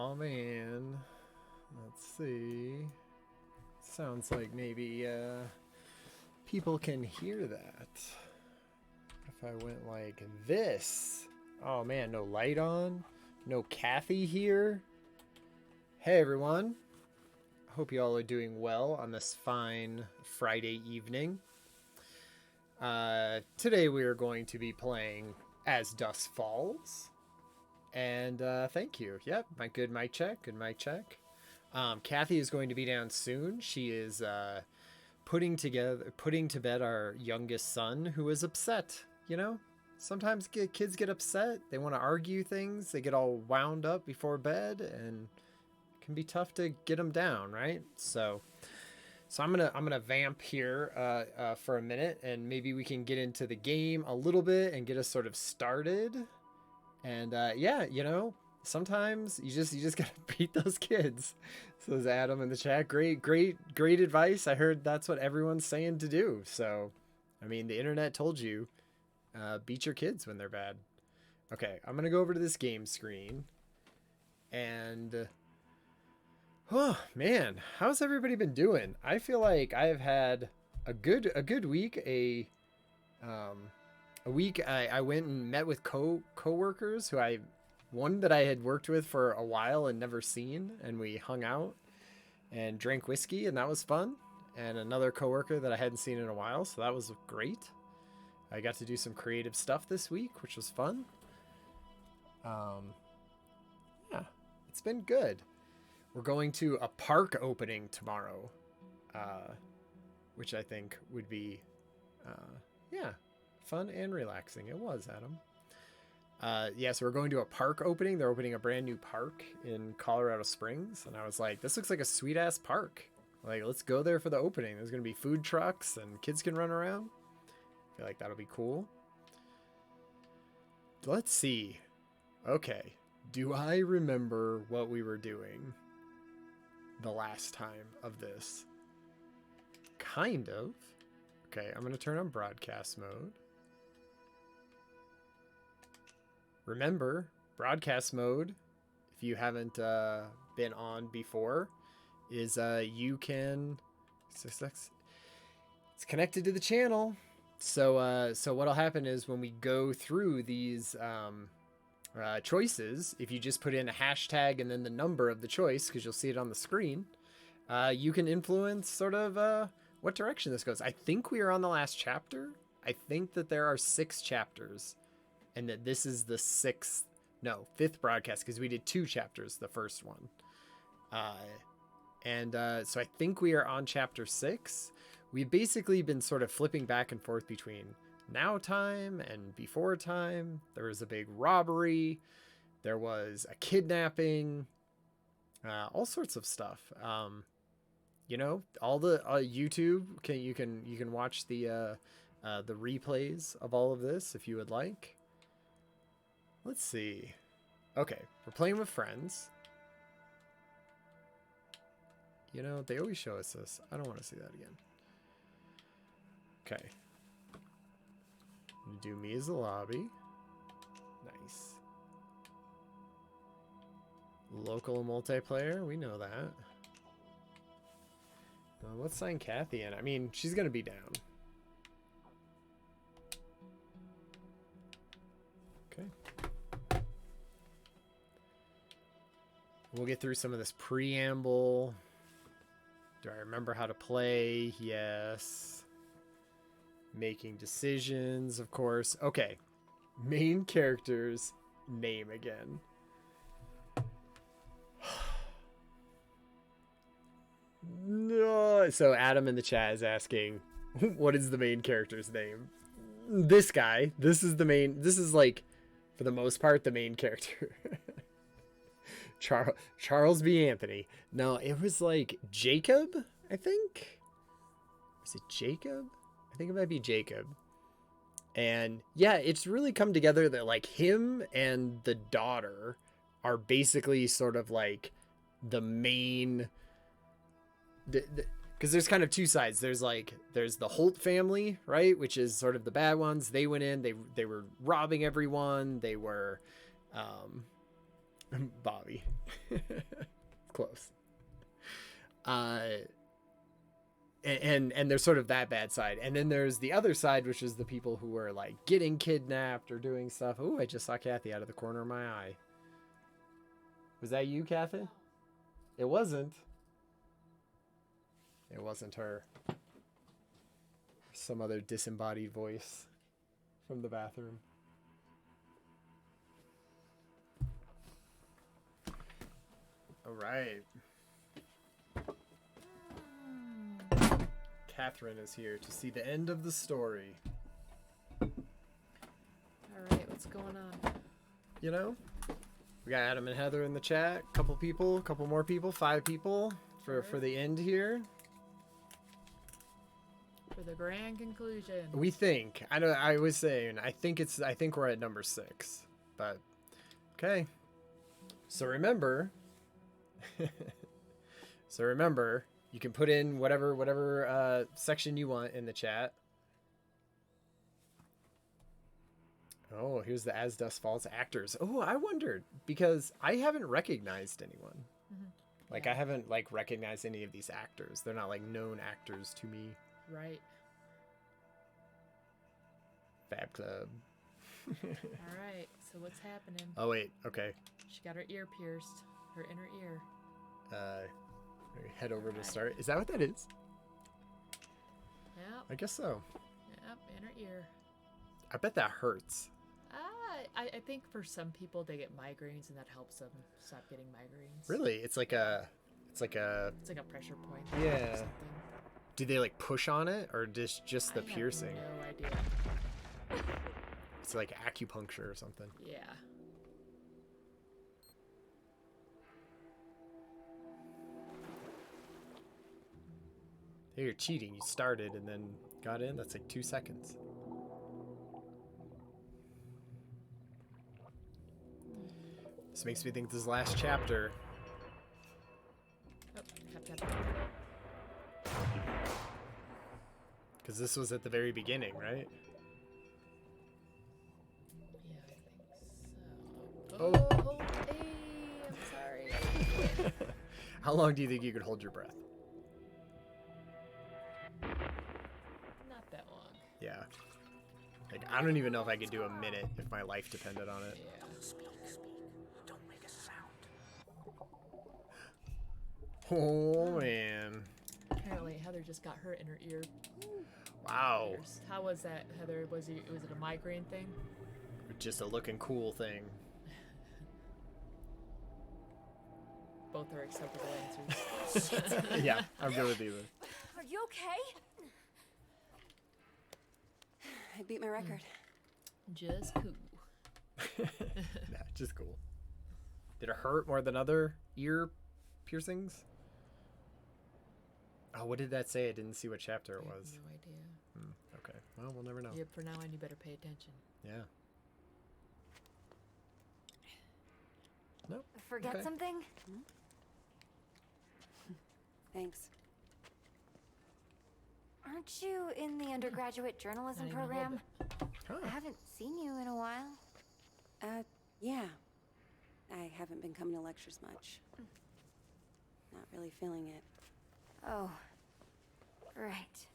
Oh man. Let's see. Sounds like maybe people can hear that. If I went like this. Oh man, no light on. No Kathy here. Hey everyone. Hope you all are doing well on this fine Friday evening. Today we are going to be playing As Dusk Falls. And thank you. Yep, good mic check. Good mic check. Kathy is going to be down soon. She is putting to bed our youngest son, who is upset. You know, sometimes kids get upset. They want to argue things. They get all wound up before bed, and it can be tough to get them down, right? So I'm gonna vamp here for a minute, and maybe we can get into the game a little bit and get us sort of started. And yeah, you know, sometimes you just gotta beat those kids. So there's Adam in the chat. Great advice. I heard that's what everyone's saying to do. So, I mean, the internet told you, beat your kids when they're bad. Okay, I'm gonna go over to this game screen, and oh man, how's everybody been doing? I feel like I have had a good week. A week I went and met with coworkers who one that I had worked with for a while and never seen, and we hung out and drank whiskey, and that was fun. And another coworker that I hadn't seen in a while, so that was great. I got to do some creative stuff this week, which was fun. Yeah, it's been good. We're going to a park opening tomorrow, which I think would be, yeah, fun and relaxing. It was, Adam. Yeah, so we're going to a park opening. They're opening a brand new park in Colorado Springs. And I was like, this looks like a sweet ass park. Like, let's go there for the opening. There's going to be food trucks and kids can run around. I feel like that'll be cool. Let's see. Okay. Do I remember what we were doing the last time of this? Kind of. Okay, I'm going to turn on broadcast mode. Remember, broadcast mode, if you haven't been on before, is you can... It's connected to the channel. So what'll happen is when we go through these choices, if you just put in a hashtag and then the number of the choice, because you'll see it on the screen, you can influence sort of what direction this goes. I think we are on the last chapter. I think that there are 6 chapters. And that this is the 5th broadcast, because we did 2 chapters, the first one. So I think we are on chapter 6. We've basically been sort of flipping back and forth between now time and before time. There was a big robbery. There was a kidnapping. All sorts of stuff. You know, all the YouTube, you can watch the replays of all of this if you would like. Let's see. Okay, we're playing with friends. You know, they always show us this. I don't want to see that again. Okay. I'm gonna do me as the lobby. Nice. Local multiplayer, we know that. Let's sign Kathy in. I mean, she's gonna be down. Okay. We'll get through some of this preamble. Do I remember how to play? Yes. Making decisions, of course. Okay. Main character's name again. No. So Adam in the chat is asking, what is the main character's name? This guy. This is like, for the most part, the main character. Charles B. Anthony. No, it was like Jacob, I think. Is it Jacob? I think it might be Jacob. And yeah, it's really come together that like him and the daughter are basically sort of like the main... Because there's kind of 2 sides. There's the Holt family, right? Which is sort of the bad ones. They went in, they were robbing everyone. They were... Bobby. Close. And there's sort of that bad side, and then there's the other side, which is the people who are like getting kidnapped or doing stuff. Oh, I just saw Kathy out of the corner of my eye. Was that you, Kathy? It wasn't. It wasn't her. Some other disembodied voice from the bathroom. All right. Catherine is here to see the end of the story. All right, what's going on? You know, we got Adam and Heather in the chat. Couple people, couple more people, 5 people for the end here. For the grand conclusion. We think. I was saying. I think we're at number 6. But okay. So remember. You can put in whatever section you want in the chat. Oh, here's the As Dusk Falls actors. Oh, I wondered because I haven't recognized anyone. Mm-hmm. Like I haven't recognized any of these actors. They're not known actors to me. Right. Fab Club. All right. So what's happening? Oh wait. Okay. She got her ear pierced. Her inner ear. Head over to start. Is that what that is? Yep. I guess so. Yep. Inner ear. I bet that hurts. I think for some people they get migraines and that helps them stop getting migraines. Really? It's like a It's like a pressure point. Yeah. Or something. Do they push on it or just the piercing? I have no idea. It's like acupuncture or something. Yeah. Hey, you're cheating. You started and then got in. That's like 2 seconds. This makes me think this is the last chapter. Oh, tap. Because this was at the very beginning, right? Yeah, I think so. Oh. Hey, I'm sorry. How long do you think you could hold your breath? Not that long. Yeah. I don't even know if I could do a minute if my life depended on it. Yeah. Speak. Don't make a sound. Oh, man. Apparently, Heather just got her inner ear Wow. pierced. How was that, Heather? Was it a migraine thing? Just a looking cool thing. Both are acceptable answers. Yeah, I'm good with either. Are you okay? I beat my record. Just cool. Nah, just cool. Did it hurt more than other ear piercings? Oh, what did that say? I didn't see what chapter it I have was. no idea. Okay. Well, we'll never know. Yeah, for now on, you better pay attention. Yeah. No. Forget Okay. something? Thanks. Aren't you in the undergraduate journalism Not even a little program? Huh. I haven't seen you in a while. Yeah. I haven't been coming to lectures much. Not really feeling it. Oh. Right.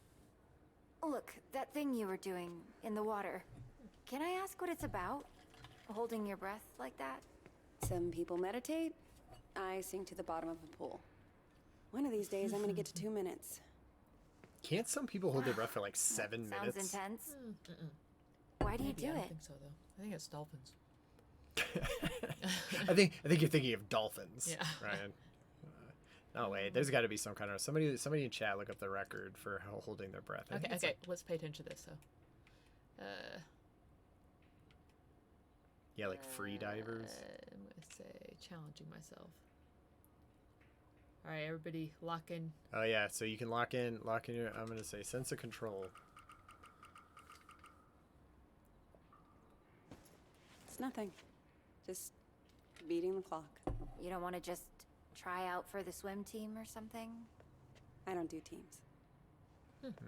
Look, that thing you were doing in the water. Can I ask what it's about? Holding your breath like that? Some people meditate. I sink to the bottom of a pool. One of these days, I'm gonna get to 2 minutes. Can't some people hold their breath for like 7 Sounds minutes? intense. Mm-mm. Why do you Maybe, do I don't it? think so, though. I think it's dolphins. I think you're thinking of dolphins, Yeah. Ryan. No way. There's got to be some kind of somebody in chat look up the record for holding their breath. I think it's Okay, let's pay attention to this, though. Yeah, like free divers. I'm gonna say challenging myself. All right, everybody, lock in. Oh yeah, so you can lock in your. I'm gonna say sense of control. It's nothing. Just beating the clock. You don't want to just try out for the swim team or something? I don't do teams.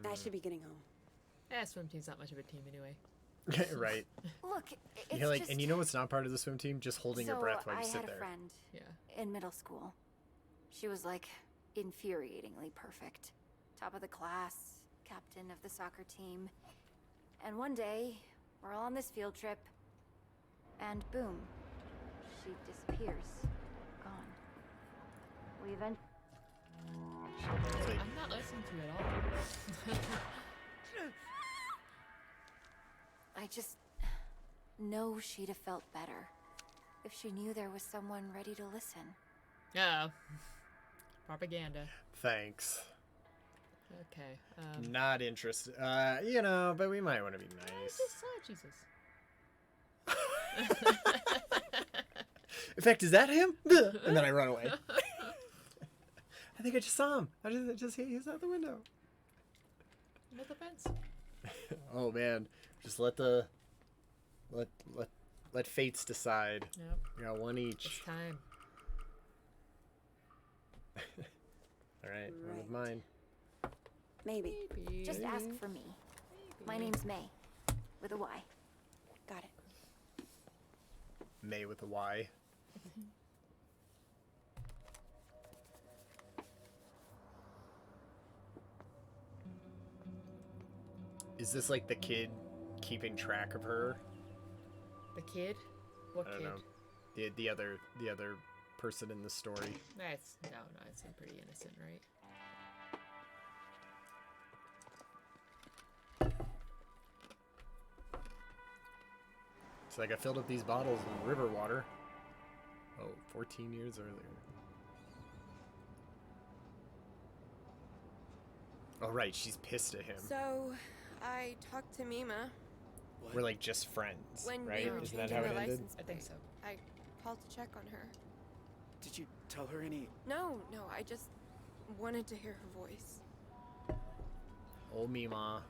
I should be getting home. Swim team's not much of a team anyway. Right. Look, it's You're like, just... and you know what's not part of the swim team? Just holding your breath while you I sit had there. a friend Yeah. in middle school. She was like infuriatingly perfect. Top of the class, captain of the soccer team. And one day, we're all on this field trip, and boom, she disappears. Gone. We eventually... It's like, I'm not listening to it at all. I just know she'd have felt better if she knew there was someone ready to listen. Yeah. Propaganda. thanks. Okay. Not interested. You know, but we might want to be nice. Just Jesus. In fact, is that him? And then I run away. I think I just saw him. He's out the window. With the fence. Oh man, just let fates decide. Yep. We got one It's each. time. All right, one with Right. mine. Maybe. Maybe. Just ask for me. My name's May, with a Y. Got it. May with a Y. Is this like the kid keeping track of her? The kid? What I don't kid? know. The other person in the story. That's no, it seemed pretty innocent, right? It's like I filled up these bottles with river water. Oh, 14 years earlier. Oh right, she's pissed at him. So, I talked to Mima. We're like just friends, When right? we were Isn't that changing how the it ended? license I think plate, so. I called to check on her. Did you tell her any? No, I just wanted to hear her voice. Oh Mima.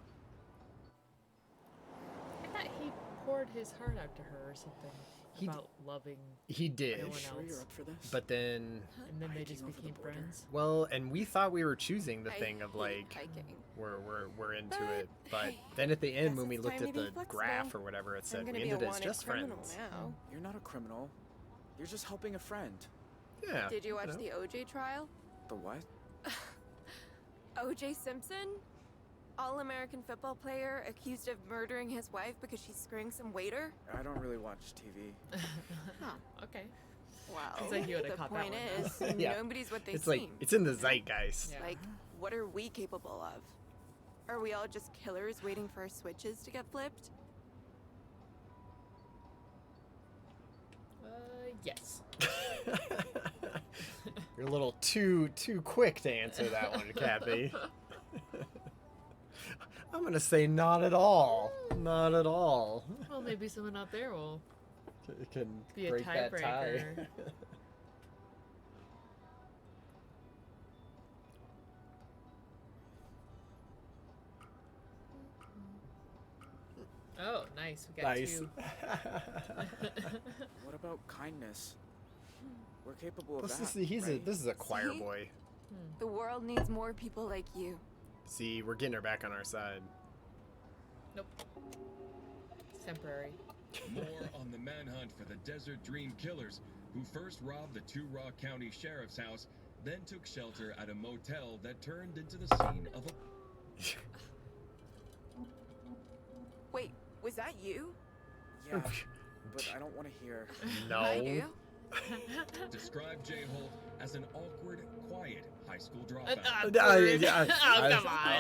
I thought he poured his heart out to her or something He about loving, He did. No one Sure else. you're up for this? But then, and then they Hiking just over the became border. friends. well, and we thought we were choosing the I thing of hate like hiking. we're into But, it. But hey, then at the end guess when we it's looked time at to the be flexible. graph or whatever it said, I'm we gonna be a ended as wanted just criminal friends. now. You're not a criminal. You're just helping a friend. Yeah. Did you watch know. the OJ trial? The what? OJ Simpson? All-American football player accused of murdering his wife because she's screwing some waiter? I don't really watch TV. Okay. Well, Seems like you would've the caught that point one. is, Yeah. nobody's what they It's seem. like it's in the zeitgeist. Yeah. Like, what are we capable of? Are we all just killers waiting for our switches to get flipped? Yes. You're a little too quick to answer that one, Kathy. I'm gonna say not at all. Not at all. Well, maybe someone out there will. It can Be a break that tie. tiebreaker. Oh, nice. We got Nice. two. What about kindness? We're capable of This that. is right? this is a choir See? boy. The world needs more people like you. See, we're getting her back on our side. Nope. It's temporary. More on the manhunt for the Desert Dream Killers, who first robbed the Two Rock County Sheriff's house, then took shelter at a motel that turned into the scene of a... Wait, was that you? Yeah, but I don't want to hear. No. I do. Described J-Holt as an awkward, quiet high school Oh, dropout. come on.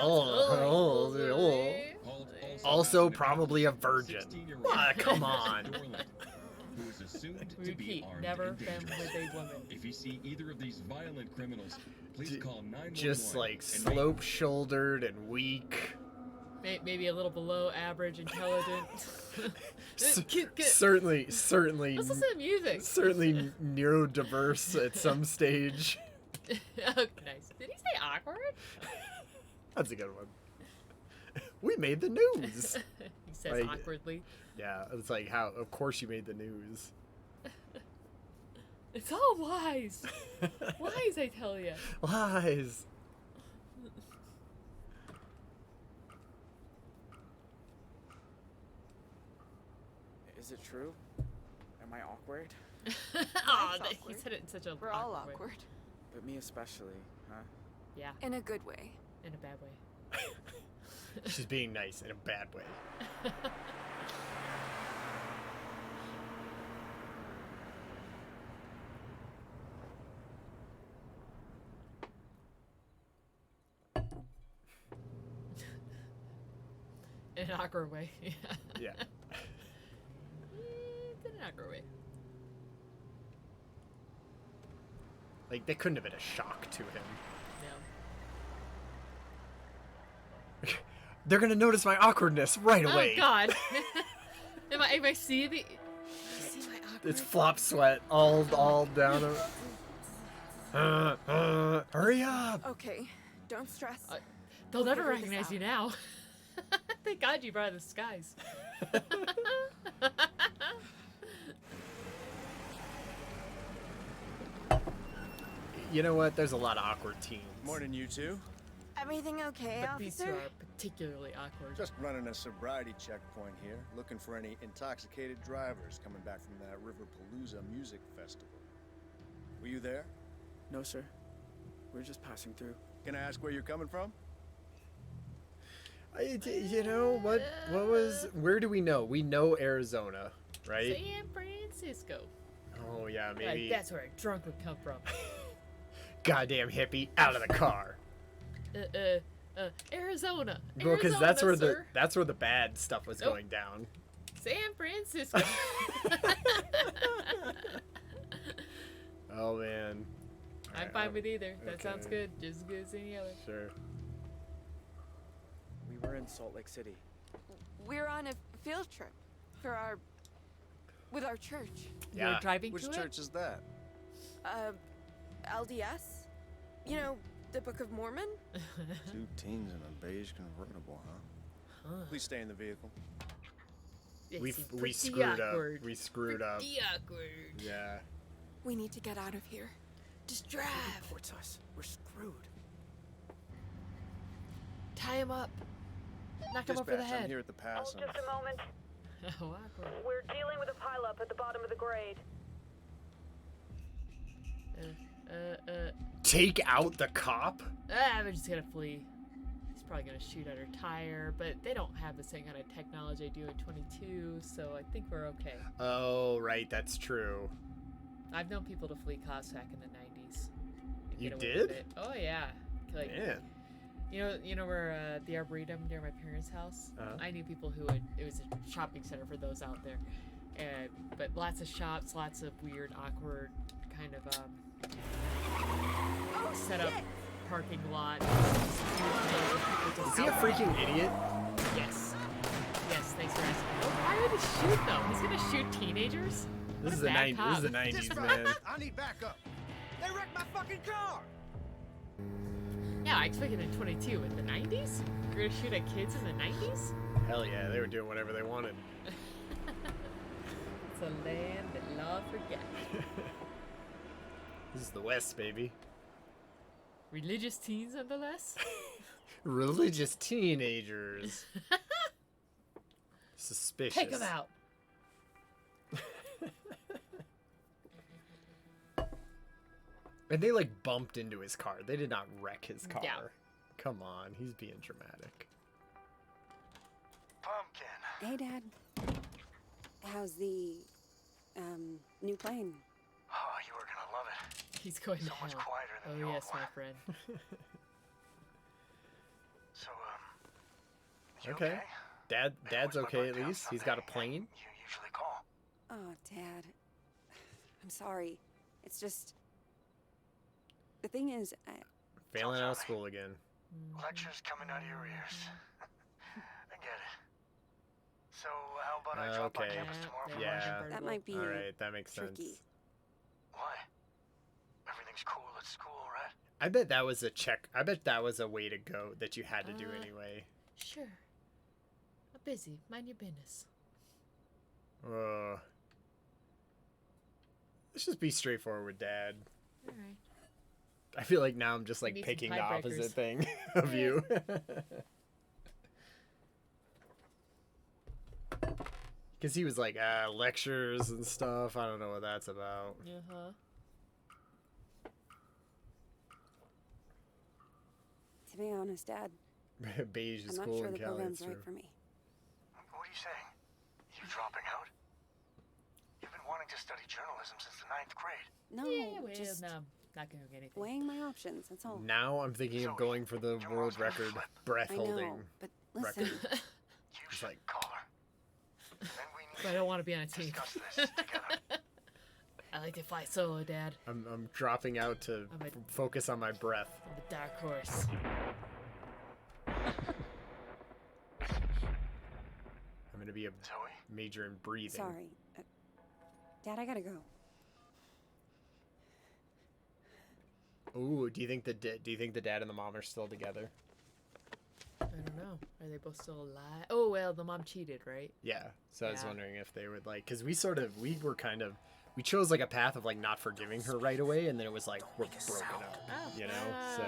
Holt Also had an probably a affair with virgin. 16-year-old Ah, come on. Dorland, who is assumed to be Repeat, armed never and been dangerous. with a woman. If you see either of these violent criminals, please J- call 911. Just like and make- slope-shouldered and weak. Maybe a little below average intelligent. Certainly, Let's listen to music. certainly neurodiverse at some stage. Oh, nice. Did he say awkward? That's a good one. We made the news. He says Like- awkwardly. Yeah, it's like how. Of course, you made the news. It's all lies. Lies, I tell you. Lies. Is it true? Am I awkward? Aw, Life's he awkward. said it in such a We're all awkward way. awkward. But me especially, huh? Yeah, In a good way. in a bad way. She's being nice in a bad way. In an awkward way. Yeah. It's in an awkward way. Like, they couldn't have been a shock to him. No. They're gonna notice my awkwardness right away. Oh God. am I seeing the? See my awkward. It's flop sweat all down him. Hurry up! Okay, don't stress. They'll never figure this recognize out. you now. Thank God you brought the skies. You know what? There's a lot of awkward teens. Morning, you two. Everything okay, But these two officer? are particularly awkward. Just running a sobriety checkpoint here, looking for any intoxicated drivers coming back from that Riverpalooza music festival. Were you there? No, sir. We're just passing through. Can I ask where you're coming from? You know what? What was? Where do we know? We know Arizona, right? San Francisco. Oh yeah, Like, maybe. that's where a drunk would come from. Goddamn hippie, out of the car. Arizona. Well, because that's where Arizona, that's where the bad stuff was Nope. going down. San Francisco. Oh man. I'm Alright, fine with either. That sounds okay. good. Just as good as any other. Sure. We were in Salt Lake City. We're on a field trip for with our church. You're Yeah. driving Which to church is that? LDS? You know, the Book of Mormon? Two teens in a beige convertible, huh? Huh. Please stay in the vehicle. It We seemed we pretty screwed awkward. up. We screwed up. Pretty awkward. Yeah. We need to get out of here. Just drive. Reports us. We're screwed. Tie him up. Knock him over the Dispatch, I'm head. here at the pass. Hold just a moment. Oh, awkward. We're dealing with a pileup at the bottom of the grade. Take out the cop? We're just gonna flee. He's probably gonna shoot at her tire, but they don't have the same kind of technology they do in 22, so I think we're okay. Oh, right, that's true. I've known people to flee Cossack in the 90s. and You get away with did? it. Oh yeah. Like, Man. you know where the Arboretum near my parents' house? Uh-huh. I knew people who would. It was a shopping center for those out there, and but lots of shops, lots of weird, awkward kind of set up parking lot. Is he a freaking idiot? Yes. Yes. Thanks for asking. Oh, why would he shoot though? He's gonna shoot teenagers. This What is a the bad 90s. This is the cop. 90s, man. I need backup. They wrecked my fucking car. Yeah, I expected in 22 in the 90s. You're gonna shoot at kids in the 90s? Hell yeah, they were doing whatever they wanted. It's a land that law forget. This is the West, baby. Religious teens, nonetheless. Religious teenagers. Suspicious. Take them out. And they like bumped into his car. They did not wreck his car. Yeah. Come on, he's being dramatic. Pumpkin. Hey, Dad. How's the, new plane? Oh, you were gonna love it. He's going to So much hell. quieter than Oh the old yes, one. my friend. So, you Okay. Dad's Where's my okay at birthday on least. He's got a Sunday? plane. You usually call. Oh, Dad. I'm sorry. It's just... The thing is, Failing out of Johnny. school again. Lectures coming out of your ears. I get it. So, how about I drop by Okay. campus tomorrow? Yeah. that might be All right, that makes tricky. sense. Why? Everything's cool at school, right? I bet that was a check. I bet that was a way to go that you had to do anyway. Sure. I'm busy. Mind your business. Let's just be straightforward, Dad. All right. I feel like now I'm just like need some picking the tiebreakers. opposite thing of you. Because he was like, lectures and stuff. I don't know what that's about. Uh-huh. To be honest, Dad, Beige is I'm not cool sure in the Cali. program's It's right true. for me. What are you saying? You dropping out? You've been wanting to study journalism since the 9th grade. No, Yeah, well, just no, not gonna get anything. weighing my options, that's all. Now I'm thinking of Zoe, going for the your world mom's gonna record flip. breath I holding. know, but listen, record. You It's should like- call her. And then we need But I don't want to be on a team. discuss this together. I like to fly solo, Dad. I'm dropping out to I'm a- focus on my breath. I'm the dark horse. I'm gonna be a Zoe, major in breathing. sorry. Dad, I gotta go. Ooh, do you think the dad and the mom are still together? I don't know. Are they both still alive? Oh well, the mom cheated, right? Yeah. So I was Yeah. wondering if they would like, because we chose like a path of like not forgiving her right away, and then it was like we're broken up. Oh, You know, so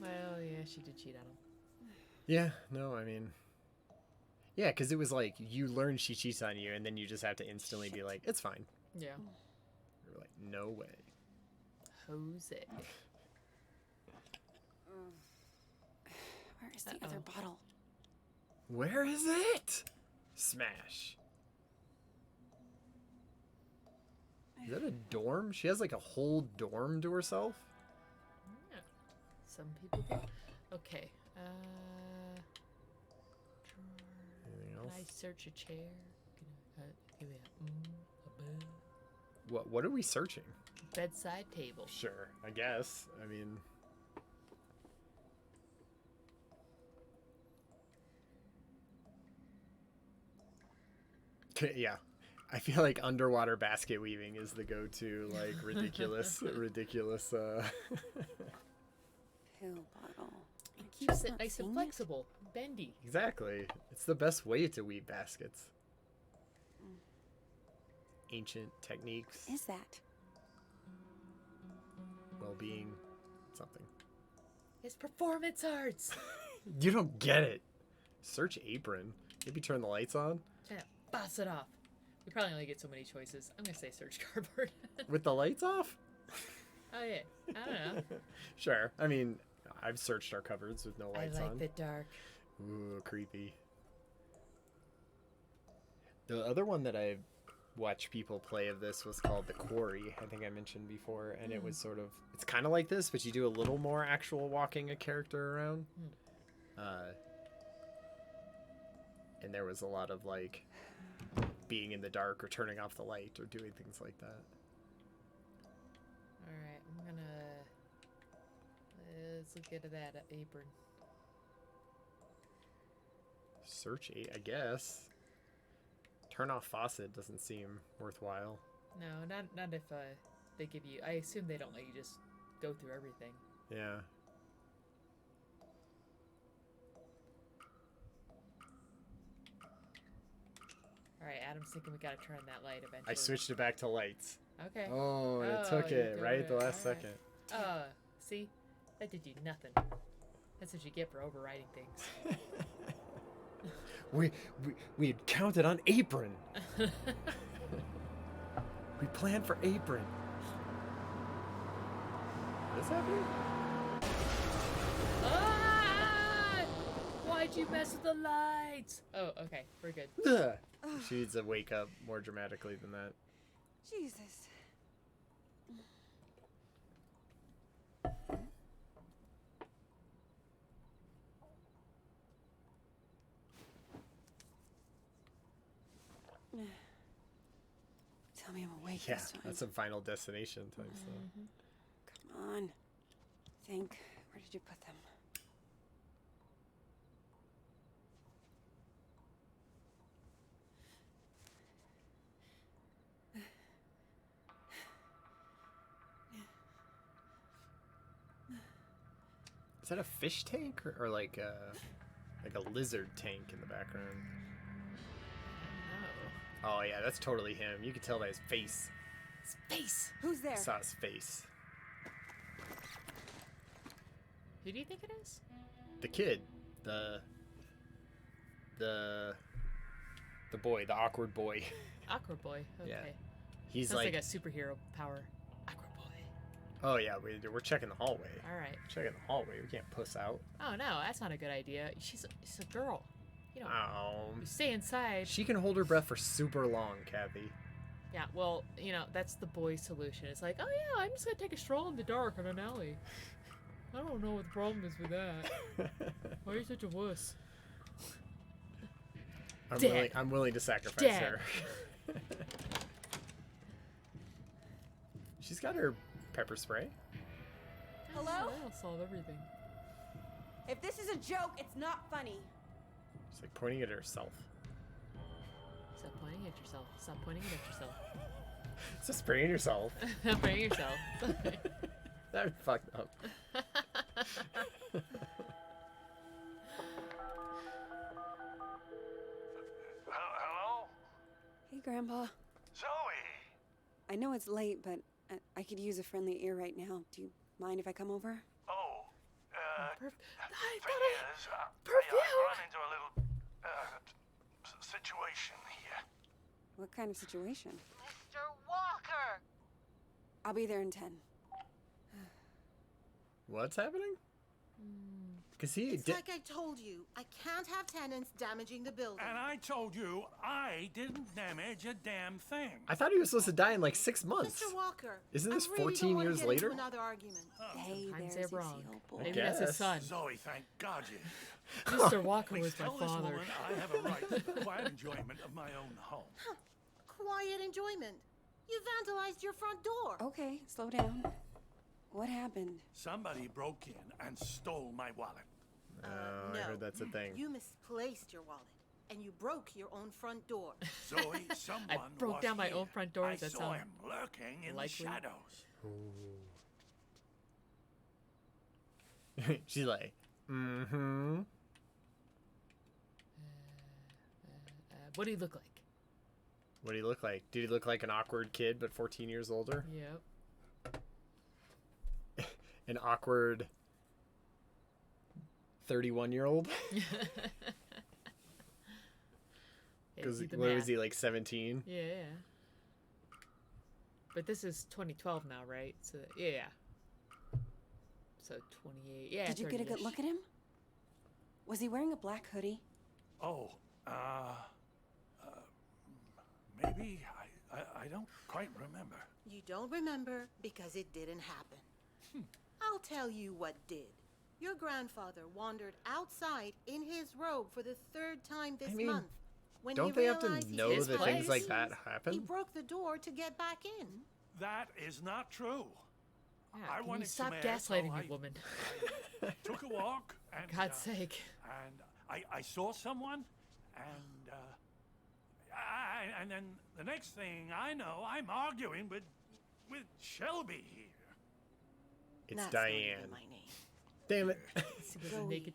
well, yeah, she did cheat on him. yeah. No, I mean, yeah, because it was like you learn she cheats on you, and then you just have to instantly be like, it's fine. Yeah. You're like, no way. Jose. Where is the other bottle? Where is it? Smash. Is that a dorm? She has like a whole dorm to herself? Yeah. Some people do. Okay. Anything Can else? I search a chair? Give me a What are we searching? bedside table. Sure, I guess. I mean, yeah. I feel like underwater basket weaving is the go-to, like ridiculous. Pill bottle. Keeps it not nice and seeing it? flexible, bendy. Exactly. It's the best way to weave baskets. Ancient techniques, Is that? well-being, something. It's performance arts. You don't get it. Search apron. Maybe turn the lights on Yeah, boss it off. We probably only get so many choices. I'm gonna say search cardboard. with the lights off. Oh yeah, I don't know. Sure. I mean, I've searched our cupboards with no I lights like on. the dark. Ooh, creepy. The other one that I watched people play of this was called The Quarry. I think I mentioned before, and it was sort of, it's kind of like this, but you do a little more actual walking a character around. And there was a lot of like being in the dark or turning off the light or doing things like that. All right, I'm gonna let's look at that apron. Search, I guess. Turn off faucet doesn't seem worthwhile. No, not if they give you. I assume they don't let you just go through everything. Yeah. All right, Adam's thinking we gotta turn on that light eventually. I switched it back to lights. Okay. Oh, and it Oh, took you it go right at the there, last alright. second. See, that did you nothing. That's what you get for overriding things. We had counted on apron. We planned for apron. What is happening? Ah! Why'd you mess with the lights? Oh, okay, we're good. Ugh. She needs to wake up more dramatically than that. Jesus. Tell me I'm awake Yeah, this time. that's some Final Destination type stuff. Come on. Think. Where did you put them? Is that a fish tank or like a lizard tank in the background? No. Oh yeah, that's totally him. You can tell by his face. Space. Who's there? I saw his face. Who do you think it is? The kid. The The boy, the awkward boy. Awkward boy. Okay. Yeah. He's Sounds like, like a superhero power. Awkward boy. oh yeah, we're checking the hallway. All right. Checking the hallway. We can't puss out. Oh no, that's not a good idea. She's a girl. You know, Oh. you stay inside. She can hold her breath for super long, Kathy. Yeah, well, you know, that's the boy solution. It's like, oh yeah, I'm just gonna take a stroll in the dark in an alley. I don't know what the problem is with that. Why are you such a wuss? Dad. I'm willing to sacrifice Dad. her. She's got her pepper spray. Hello? That'll solve everything. If this is a joke, it's not funny. She's like pointing at herself. Stop pointing at yourself. Stop pointing at yourself. It's just spraying yourself. Stop pointing at yourself. That fucked up. Hello? Hey, Grandpa. Zoe! I know it's late, but I could use a friendly ear right now. Do you mind if I come over? Oh, Perf- thing is, I perfume. run into a little, situation here. What kind of situation? Mr. Walker! I'll be there in 10. What's happening? Because he It's did. like I told you, I can't have tenants damaging the building. And I told you I didn't damage a damn thing. I thought he was supposed to die in like 6 months. Mr. Walker, Isn't this I really 14 don't wanna years get later? Into another argument. Hey, Sometimes there's they're a wrong. seal boy. I Maybe that's his guess. son. Zoe, thank God you. Mr. Walker Please was my tell this father. woman I have a right to quiet enjoyment of my own home. Quiet enjoyment. You vandalized your front door. Okay, slow down. What happened? Somebody broke in and stole my wallet. Oh, no. I heard that's a thing. You misplaced your wallet, and you broke your own front door. Zoe, someone I broke was down my here. own front door. I That saw sounds him lurking in likely. the shadows. She's like, mm-hmm. What do you look like? What did he look like? Did he look like an awkward kid but 14 years older? Yep. An awkward 31-year-old? Yeah, Because do the what was math. he, like 17? Yeah. But this is 2012 now, right? So yeah. So 28. Yeah. Did you get a good 30-ish. look at him? Was he wearing a black hoodie? Oh, maybe I don't quite remember. You don't remember because it didn't happen. I'll tell you what did. Your grandfather wandered outside in his robe for the 3rd time this mean, month. When Don't he they have to realized he know was that out things of like keys, that He happen? broke the door to get back in. That is not true. Yeah, I can you wanted stop some air, so gaslighting I me, woman? took a walk and God's sake. and I saw someone and and then the next thing I know, I'm arguing with Shelby here. It's That's not even Diane. my name. Damn it. She was Zoe. naked.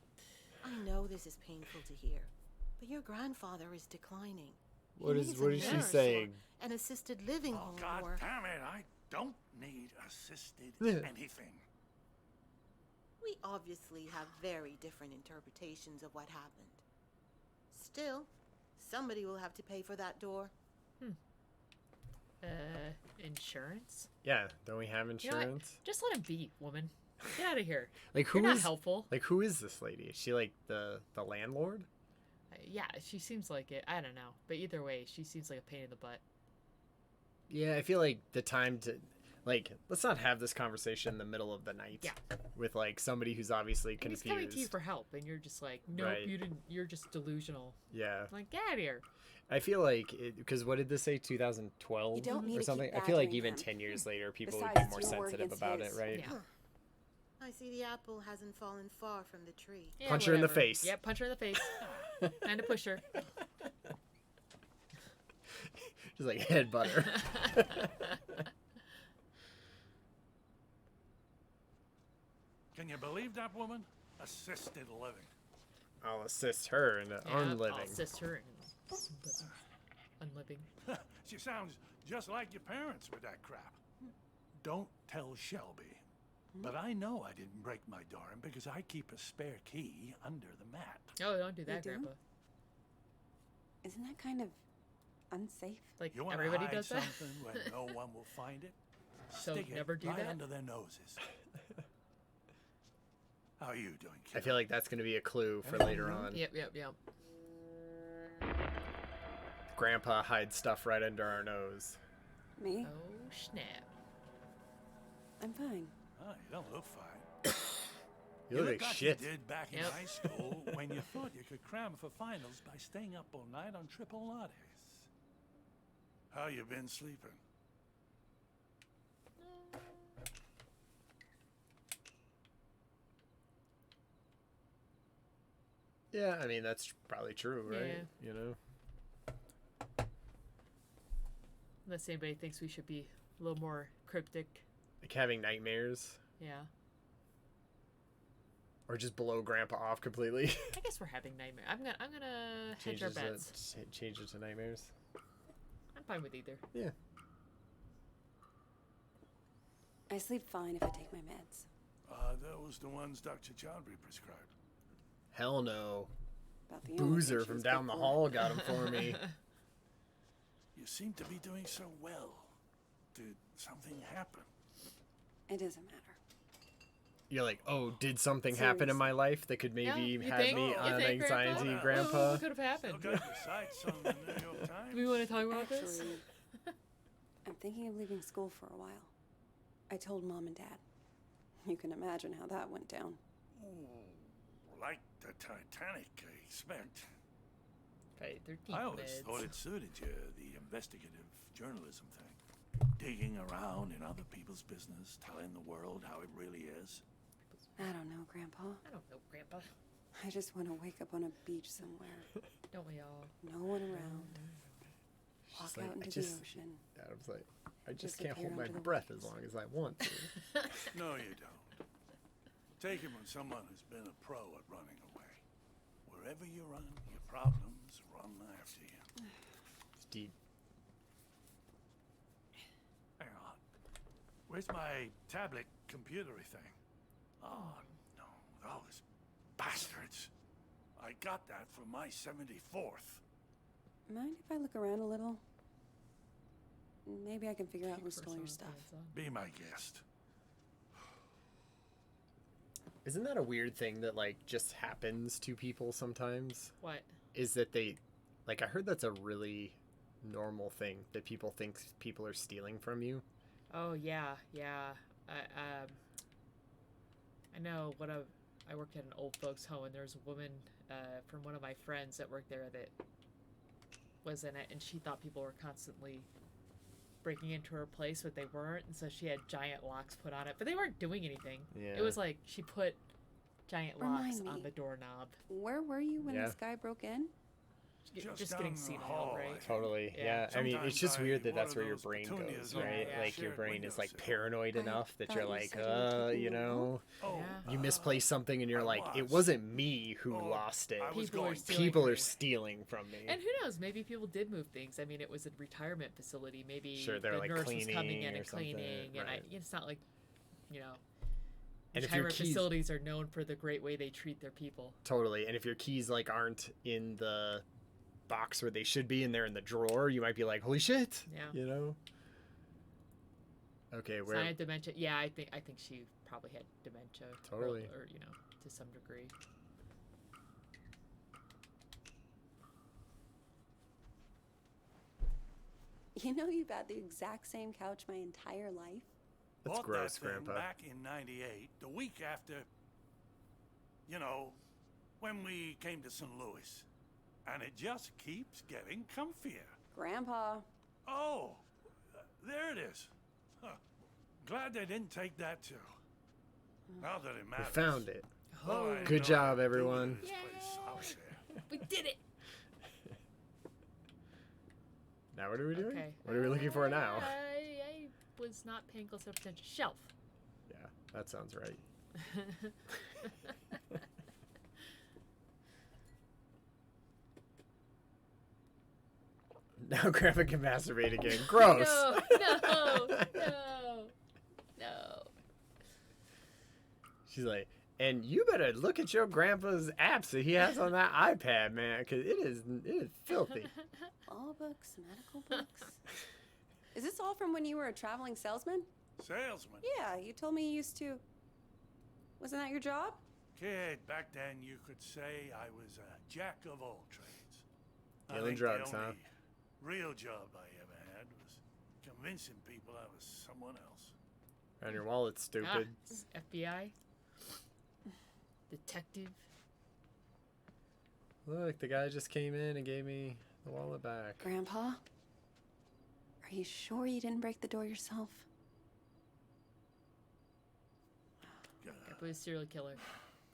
I know this is painful to hear, but your grandfather is declining. He What is needs what a is she nurse or saying? An assisted living Oh, home God or... damn it, I don't need assisted Yeah. anything. We obviously have very different interpretations of what happened. Still, somebody will have to pay for that door. Insurance? Yeah, don't we have You know what? insurance? Just let him be, woman. Get out of here. Like You're who not is helpful. like who is this lady? Is she like the landlord? Yeah, she seems like it. I don't know. But either way, she seems like a pain in the butt. Yeah, I feel like the time to like let's not have this conversation in the middle of the night. Yeah. With like somebody who's obviously And he's confused. coming to you for help, and you're just like, nope, Right. you didn't. You're just delusional. Yeah. Like, get out of here. I feel like because what did this say? 2012 You don't need or to something. keep I feel like badgering even him. 10 years later, people Besides, would be it's more your word sensitive against about it, his. right? Yeah. I see the apple hasn't fallen far from the tree. Yeah, Punch her in the whatever. face. Yep, punch her in the face. And to push her. Just like head butter. Can you believe that woman? Assisted living. I'll assist her in Yeah, unliving. I'll assist her in unliving. She sounds just like your parents with that crap. Don't tell Shelby. But I know I didn't break my door in because I keep a spare key under the mat. Oh, don't do that, do? Grandpa. Isn't that kind of unsafe? Like, You want to everybody hide does that? something where no one will find it? So Stick it never do right that? under their noses. How are you doing, kid? I feel like that's going to be a clue for later on. Yep. Grandpa hides stuff right under our nose. Me? Oh, snap. I'm fine. Oh, you don't look fine. You look like shit. You did back in Yep. high school when you thought you could cram for finals by staying up all night on triple lattes. How you been sleeping? Yeah, I mean, that's probably true, right? Yeah. You know? Unless anybody thinks we should be a little more cryptic. Like having nightmares. Yeah. Or just blow Grandpa off completely. I guess we're having nightmares. I'm gonna hedge our bets. Change it to nightmares. I'm fine with either. Yeah. I sleep fine if I take my meds. Those the ones Dr. Chowdhury prescribed. Hell no. About the only Boozer thing from she's down good the for. hall got him for me. You seem to be doing so well. Did something happen? It doesn't matter. You're like, oh, did something happen in my life that could maybe you have think? me You on think, anxiety, Grandpa? Grandpa? What could have happened? Still got your sights on the New York Times? Do we want to talk about this? Actually, I'm thinking of leaving school for a while. I told Mom and Dad. You can imagine how that went down. Ooh, like the Titanic, I expect. Right, 13 I always meds. thought it suited you, the investigative journalism thing. Digging around in other people's business, telling the world how it really is. I don't know, Grandpa. I don't know, Grandpa. I just want to wake up on a beach somewhere. Don't we all? No one around. Walk She's like, out I into just- the ocean. Adam's like, I just can't Disappear hold my under the breath waves. as long as I want to. No, you don't. Take it from someone who's been a pro at running away. Wherever you run, your problems run after you. It's deep. Hang on. Where's my tablet computery thing? Oh, no, those bastards. I got that for my 74th. Mind if I look around a little? Maybe I can figure out who stole your stuff. Be my guest. Isn't that a weird thing that, like, just happens to people sometimes? What? Is that they, like, I heard that's a really normal thing that people think people are stealing from you. Oh yeah. I know I worked at an old folks home, and there was a woman from one of my friends that worked there that was in it, and she thought people were constantly breaking into her place, but they weren't, and so she had giant locks put on it, but they weren't doing anything. Yeah. It was like she put giant locks Remind on me. the doorknob. Where were you when Yeah. this guy broke in? Just down getting the senile, hall, right? I think. Totally. Yeah. Yeah. I mean, it's just Sometimes weird that I that's where your water brain those goes, petunias right? on Like your shared brain is like windowsill. paranoid I enough that thought you're you like, said you were keeping you the know, Oh, Yeah. you misplaced something and you're I like, it was. wasn't me who Oh, lost it. I was People are going stealing People from are you. stealing from me. And who knows? Maybe people did move things. I mean, it was a retirement facility. Maybe Sure, they're, the like, nurse was coming cleaning in or and something, cleaning, and right. it's not like, you know, And if your retirement keys- facilities are known for the great way they treat their people. Totally. And if your keys like aren't in the box where they should be and they're in the drawer, you might be like, holy shit. Yeah. You know? Okay, Sign where of dementia. Yeah, I think she probably had dementia. Totally. Or you know, to some degree. You know you've had the exact same couch my entire life? that's Bought gross, that thing Grandpa. back in '98, the week after, you know, when we came to St. Louis. And it just keeps getting comfier. Grandpa. Oh, there it is. Huh. Glad they didn't take that too. Now that it We matters. found it. Oh, I Good know job, what to do everyone. with this place out there. We did it. Now what are we doing? Okay. What are we looking for now? I was not paying close enough attention. Shelf. Yeah, that sounds right. Now Grandpa can masturbate again. Gross. No. She's like, And you better look at your grandpa's apps that he has on that iPad, man, because it is filthy. All books, medical books. Is this all from when you were a traveling salesman? Salesman? Yeah, you told me you used to. Wasn't that your job? Kid, back then you could say I was a jack of all trades. I Dealing think drugs, the huh? only real job I ever had was convincing people I was someone else. And your wallet's stupid. FBI? Detective? Look, the guy just came in and gave me the wallet back. Grandpa? Are you sure you didn't break the door yourself? Grandpa was a serial killer.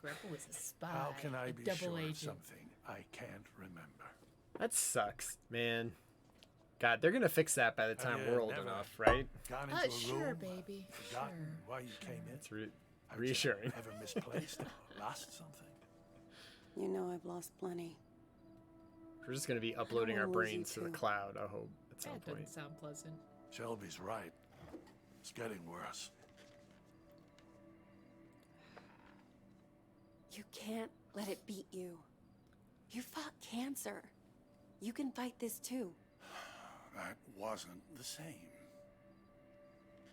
Grandpa was a spy. How can I a be double sure agent. of something I can't remember? That sucks, man. God, they're gonna fix that by the time Have you we're old never enough, right? Gone into a Sure, room, baby. forgotten Sure. why you came in? It's Have you reassuring. ever misplaced or lost something? You know I've lost plenty. We're just gonna be uploading our wanna lose you brains to the too. cloud, I hope, at some That point. doesn't sound pleasant. Shelby's right. It's getting worse. You can't let it beat you. You fought cancer. You can fight this too. That wasn't the same.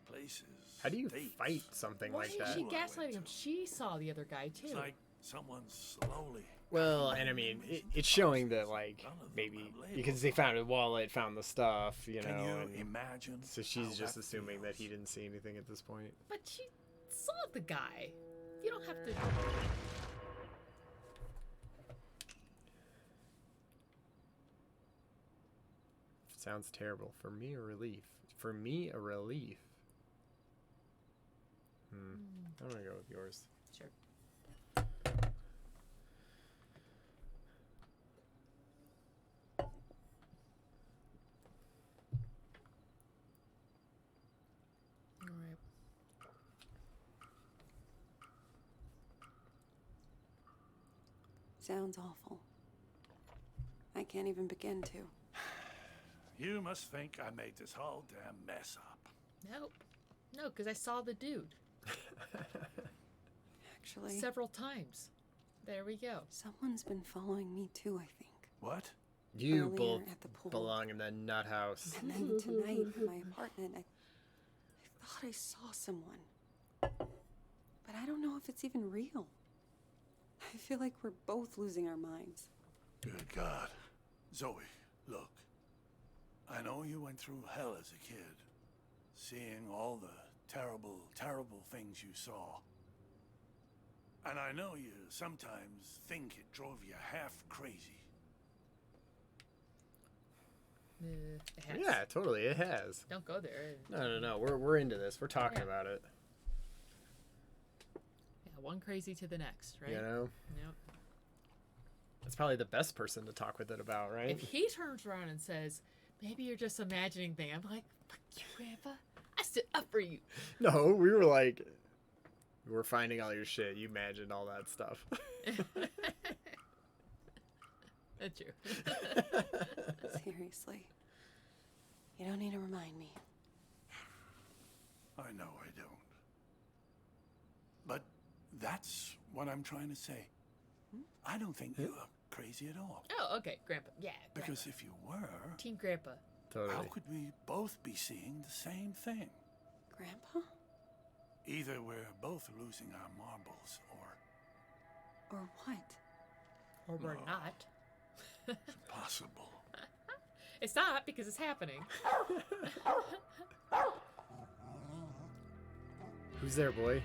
Places. How do you dates. fight something Why like is that? she Who I went gaslighting him? to. She saw the other guy too. It's like someone slowly. Well, and I mean, it's showing that, like, None of them maybe have labels because they found a wallet, found the stuff, you know. Can you and imagine? so she's how just that assuming that he feels? didn't see anything at this point. But she saw the guy. You don't have to. Sounds terrible. For me, a relief. For me, a relief. I'm gonna go with yours. Sure. All right. Sounds awful. I can't even begin to. You must think I made this whole damn mess up. Nope. No, because I saw the dude Actually, several times. There we go. someone's been following me too, I think. What? You Earlier both at the pool. belong in that nut house. And then tonight in my apartment, I thought I saw someone. But I don't know if it's even real. I feel like we're both losing our minds. Good God. Zoe, look. I know you went through hell as a kid. Seeing all the terrible, terrible things you saw. And I know you sometimes think it drove you half crazy. It has. Yeah, totally. It has. Don't go there. No. We're into this. We're talking Yeah. about it. Yeah, one crazy to the next, right? You know, Yep. that's probably the best person to talk with it about, right? If he turns around and says, "Maybe you're just imagining things," I'm like, "Fuck you, Grandpa. I stood up for you." No, we were like, we're finding all your shit. You imagined all that stuff. That's true. Seriously. You don't need to remind me. I know I don't. But that's what I'm trying to say. I don't think you are crazy at all. Oh, okay, Grandpa. Yeah, Grandpa. Because if you were, Team Grandpa. how Totally. could we both be seeing the same thing? Grandpa? Either we're both losing our marbles, or Or what? Or we're No. not. it's impossible. It's not because it's happening. Who's there, boy?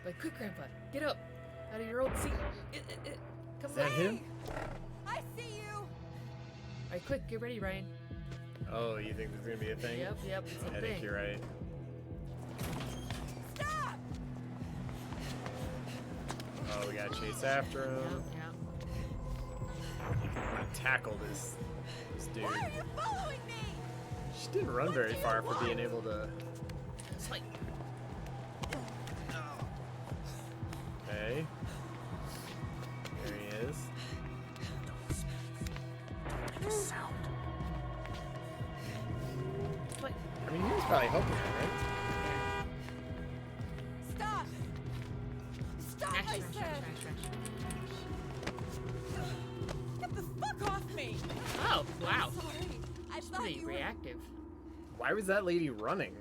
Like, quick, Grandpa, get up out of your old seat. Come Is that on. him? I see you! All right, quick, get ready, Ryan. Oh, you think there's gonna be a thing? Yep, it's a I thing. think you're right. Stop! Oh, we gotta chase after him. Yep. I'm gonna tackle this dude. Why are you following me? She didn't run very far for being able to. It's like, Okay. There he is. like, I mean, he was probably hoping that, right? Smash, I smash, said. smash, smash. Get the fuck off me! Oh, wow. Sorry. I She's thought pretty you were... reactive. Why was that lady running?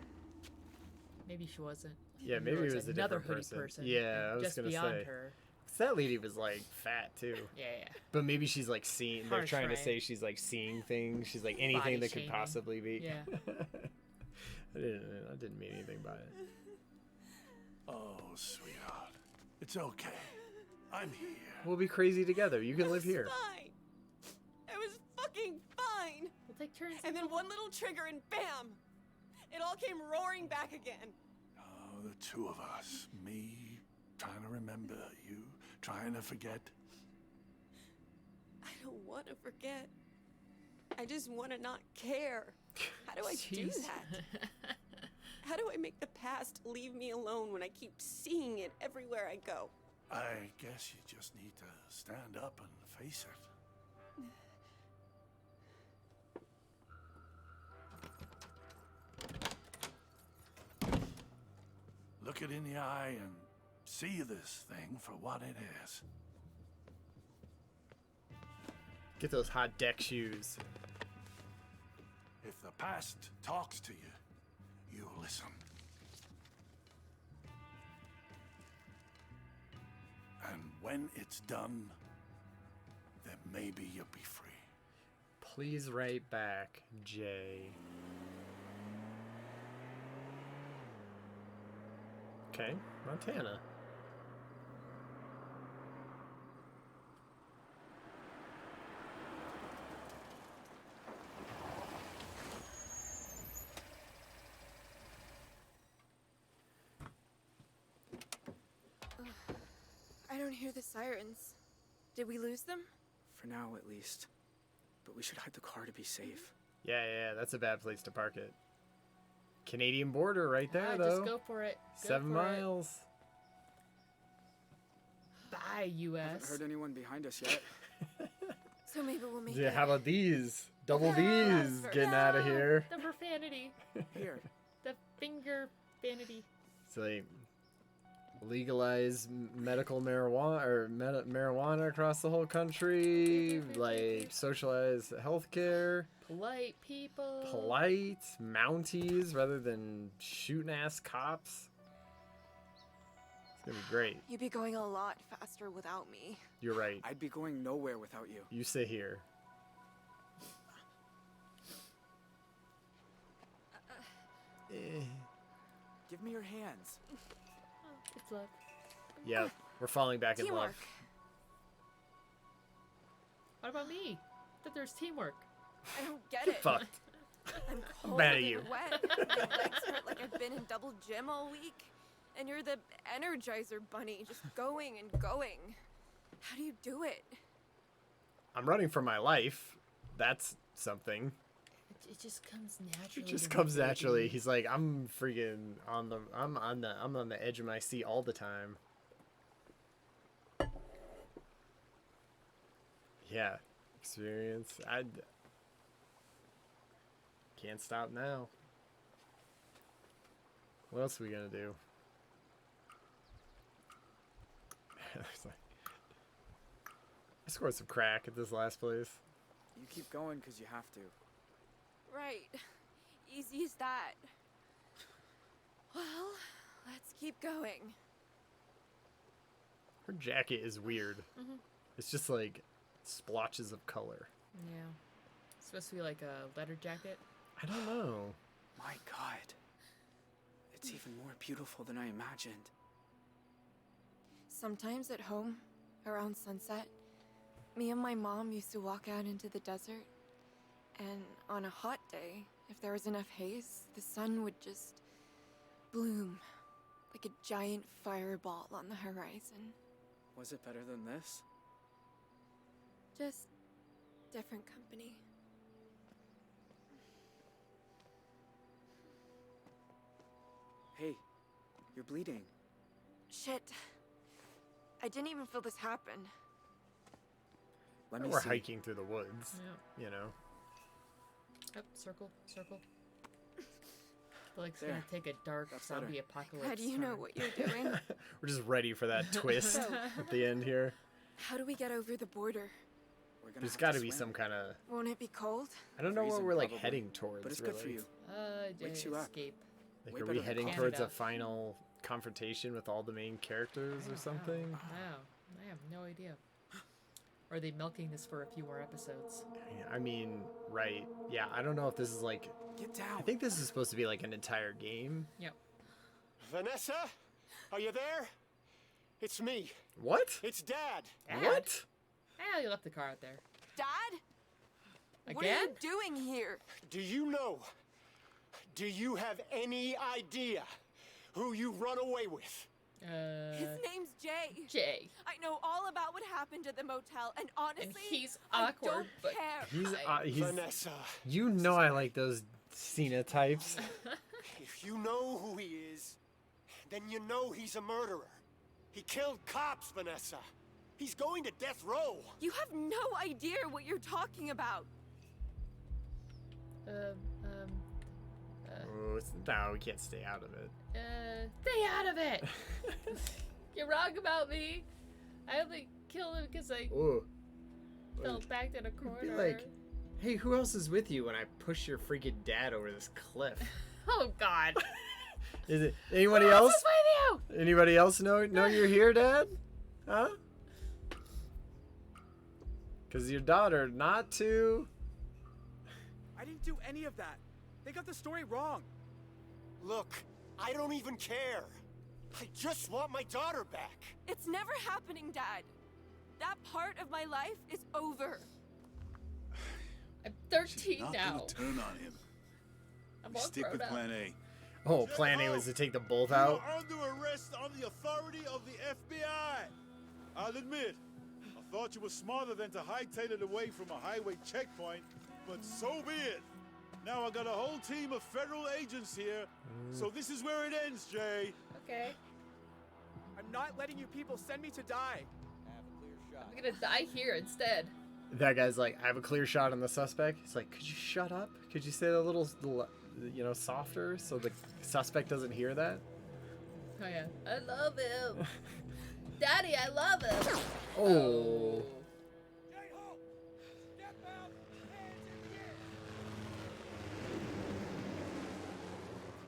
Maybe she wasn't. Yeah, maybe it was a another different hoodie person. person. Yeah, and I was just gonna beyond say. her. 'Cause that lady was like fat too. Yeah, yeah. But maybe she's like seeing. They're Harsh, trying to right? say she's like seeing things. She's like anything Body that could shaming. possibly be. Yeah. I didn't mean anything by it. Oh, sweetheart. It's okay. I'm here. We'll be crazy together. You can It live was here. Fine. It was fucking fine. We'll take turns. And then one little trigger and bam! It all came roaring back again. Oh, the two of us. Me trying to remember, you trying to forget. I don't want to forget. I just want to not care. How do I do Jeez. that? How do I make the past leave me alone when I keep seeing it everywhere I go? I guess you just need to stand up and face it. Look it in the eye and see this thing for what it is. Get those hot deck shoes. If the past talks to you, you listen. And when it's done, then maybe you'll be free. Please write back, Jay. Okay, Montana. I don't hear the sirens. Did we lose them? For now, at least. But we should hide the car to be safe. Yeah, that's a bad place to park it. Canadian border right there, Ah, though. just go for it. Go 7 for it. miles. Bye, Haven't U.S. heard anyone behind us yet. So maybe we'll make Yeah, it. how about these? Double Yeah, D's for- getting out of here. The profanity. Here. The finger vanity. So they legalize medical marijuana or marijuana across the whole country, like socialize healthcare, Polite people. polite Mounties rather than shooting ass cops. It's gonna be great. You'd be going a lot faster without me. You're right. I'd be going nowhere without you. You sit here. Give me your hands. It's love. Yep, we're falling back in Teamwork. love. What about me? That there's teamwork. I don't get it. Fucked. I'm cold mad at and you. wet. My legs hurt like I've been in double gym all week. And you're the Energizer Bunny, just going and going. How do you do it? I'm running for my life. That's something. It just comes naturally. It just to me, comes naturally. baby. He's like, I'm freaking on the I'm on the edge of my seat all the time. Yeah. Experience. I can't stop now. What else are we gonna do? It's like, I scored some crack at this last place. You keep going because you have to. Right. Easy as that. Well, let's keep going. Her jacket is weird. Mhm. It's just like splotches of color. Yeah. It's supposed to be like a letter jacket. I don't know. My God. It's even more beautiful than I imagined. Sometimes at home, around sunset, me and my mom used to walk out into the desert. And on a hot day, if there was enough haze, the sun would just bloom like a giant fireball on the horizon. Was it better than this? Just different company. Hey, you're bleeding. Shit. I didn't even feel this happen. Let me We're see. hiking through the woods. Yeah. You know. Yep. Circle. Circle. Like it's gonna take a dark That's zombie better. apocalypse. How do you know turn. what you're doing? We're just ready for that twist at the end here. How do we get over the border? We're gonna There's have got to to be swim. some kind of. Won't it be cold? I don't know what Freezing, we're like probably. heading towards. But it's really. good for you. Wakes you up. Escape. Like, Way are better we than heading Canada. towards a final confrontation with all the main characters or something? No, I have no idea. Or are they milking this for a few more episodes? I mean, right? Yeah, I don't know if this is like. Get down. I think this is supposed to be like an entire game. Yep. Vanessa? Are you there? It's me. What? It's Dad. What? Ah, you left the car out there. Dad? Again? What are you doing here? Do you know? Do you have any idea who you run away with? His name's Jay. Jay. I know all about what happened at the motel, and honestly, he's I awkward, don't but care. He's. Vanessa. You know I like those Cena types. If you know who he is, then you know he's a murderer. He killed cops, Vanessa. He's going to death row. You have no idea what you're talking about. Oh, no, we can't stay out of it. Stay out of it! You're wrong about me. I only killed him because I Ooh. fell back in a corner. Be like, hey, who else is with you when I push your freaking dad over this cliff? Oh God! Is it anybody Who else? is with you? Anybody else know you're here, Dad? Huh? Cause your daughter not to. I didn't do any of that. They got the story wrong. Look, I don't even care. I just want my daughter back. It's never happening, Dad. That part of my life is over. I'm 13 Not now. gonna turn on him. I'm We all stick grown with up. Plan A. Oh, Plan A was to take the bolt You out. are under arrest on the authority of the FBI. I'll admit, I thought you were smarter than to hightail it away from a highway checkpoint, but so be it. Now I got a whole team of federal agents here, so this is where it ends, Jay. Okay. I'm not letting you people send me to die. I'm gonna die here instead. That guy's like, I have a clear shot on the suspect. He's like, could you shut up? Could you say that a little, softer so the suspect doesn't hear that? Oh yeah. I love him. Daddy, I love him. Oh.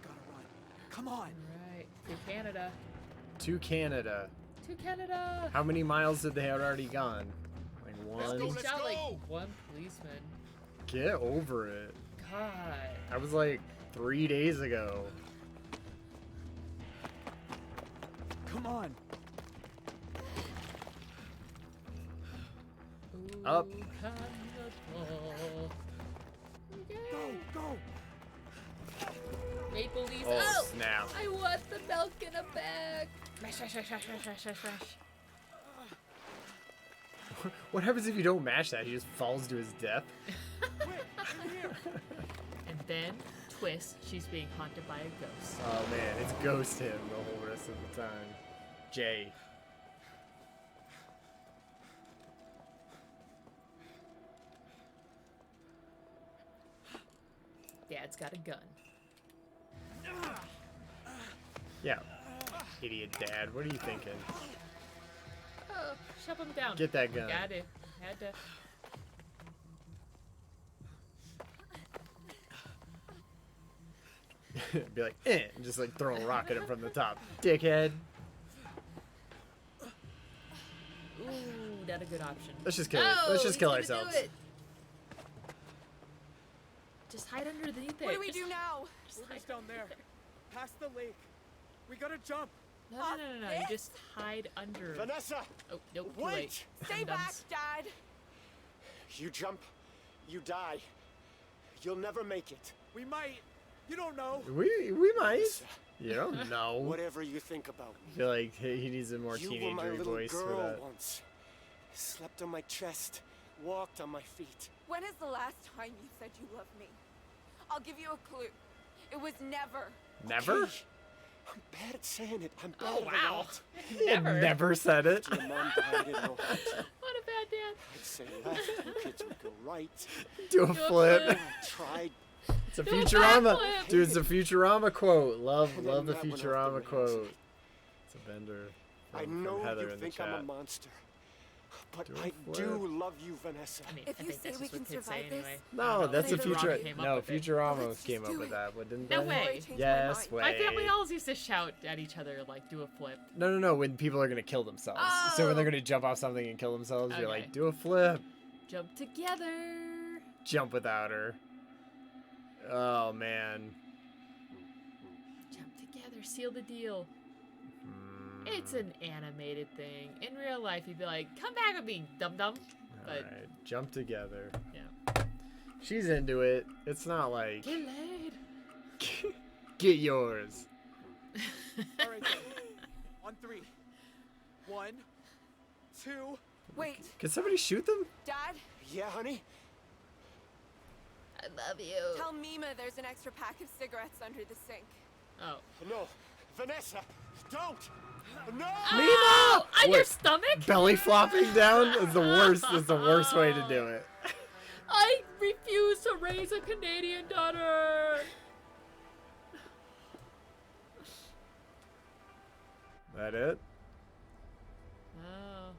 Gotta run. Come on. Right. To Canada. To Canada. To Canada. How many miles did they have already gone? Like one? They shot like one policeman. Get over it. God. That was like 3 days ago. Come on. Up. Go, go. Maple leaves. Oh, snap. I want the milk in a bag. Mash, mash, mash, mash, mash, mash, mash. What happens if you don't mash that? He just falls to his death. And then, twist, she's being haunted by a ghost. Oh man, it's ghost him the whole rest of the time. Jay. Dad's got a gun. Yeah. Idiot dad, what are you thinking? Oh, shove him down. Get that gun. Got it. Had to. Be like, and just like throw a rock at him from the top. Dickhead. Ooh, not a good option. Let's just kill it. Let's just kill he's gonna ourselves. do it. Just hide underneath it. What do we Just- do now? River's down there. Past the lake. We gotta jump. No, no, no, no, no. You just hide under. Vanessa! Oh, nope, too Wait! late. Stay back, Dad. You jump, you die. You'll never make it. We might. You don't know. We might. You don't know. Whatever you think about me. I feel like he needs a more You were my teenagery little voice for girl that. once. Slept on my chest, walked on my feet. When is the last time you said you loved me? I'll give you a clue. It was never. Never? Okay. I'm bad at saying it. I'm bad Oh, at wow. a lot. Never. Never said it. Your mom died, I didn't know how to. What a bad dad. I'd say left, you kids would go right. Do a flip. I tried It's a Do a Futurama, backflip. dude. It's a Futurama quote. Love And the then that went off the Futurama rails. quote. It's a Bender. I from know Heather you in the think chat. I'm a monster, but Do a I flip. do love you, Vanessa. I mean, If I you think say that's we just what can kids say survive this, anyway. No, that's a Maybe future. Futurama came up No, with it. Futurama Let's came just up do with it. that, but didn't No they? way. I changed my Yes, mind. way. My family always used to shout at each other like, "Do a flip." No. When people are gonna kill themselves. So when they're gonna jump off something and kill themselves, you're Okay. like, do a flip. Jump together. Jump without her. Oh man. Jump together. Seal the deal. Hmm. It's an animated thing. In real life, you'd be like, "Come back with me, dum dum." But Alright, jump together. yeah. She's into it. It's not like Get laid. get yours. All right, then. On 3. 1, 2. Wait, Can somebody shoot them? Dad, Yeah, honey? I love you. tell Mima there's an extra pack of cigarettes under the sink. Oh. No. Vanessa, don't! No! Oh, on your What? stomach? Belly flopping down is the worst. Is the worst way to do it. I refuse to raise a Canadian daughter. That it? Oh.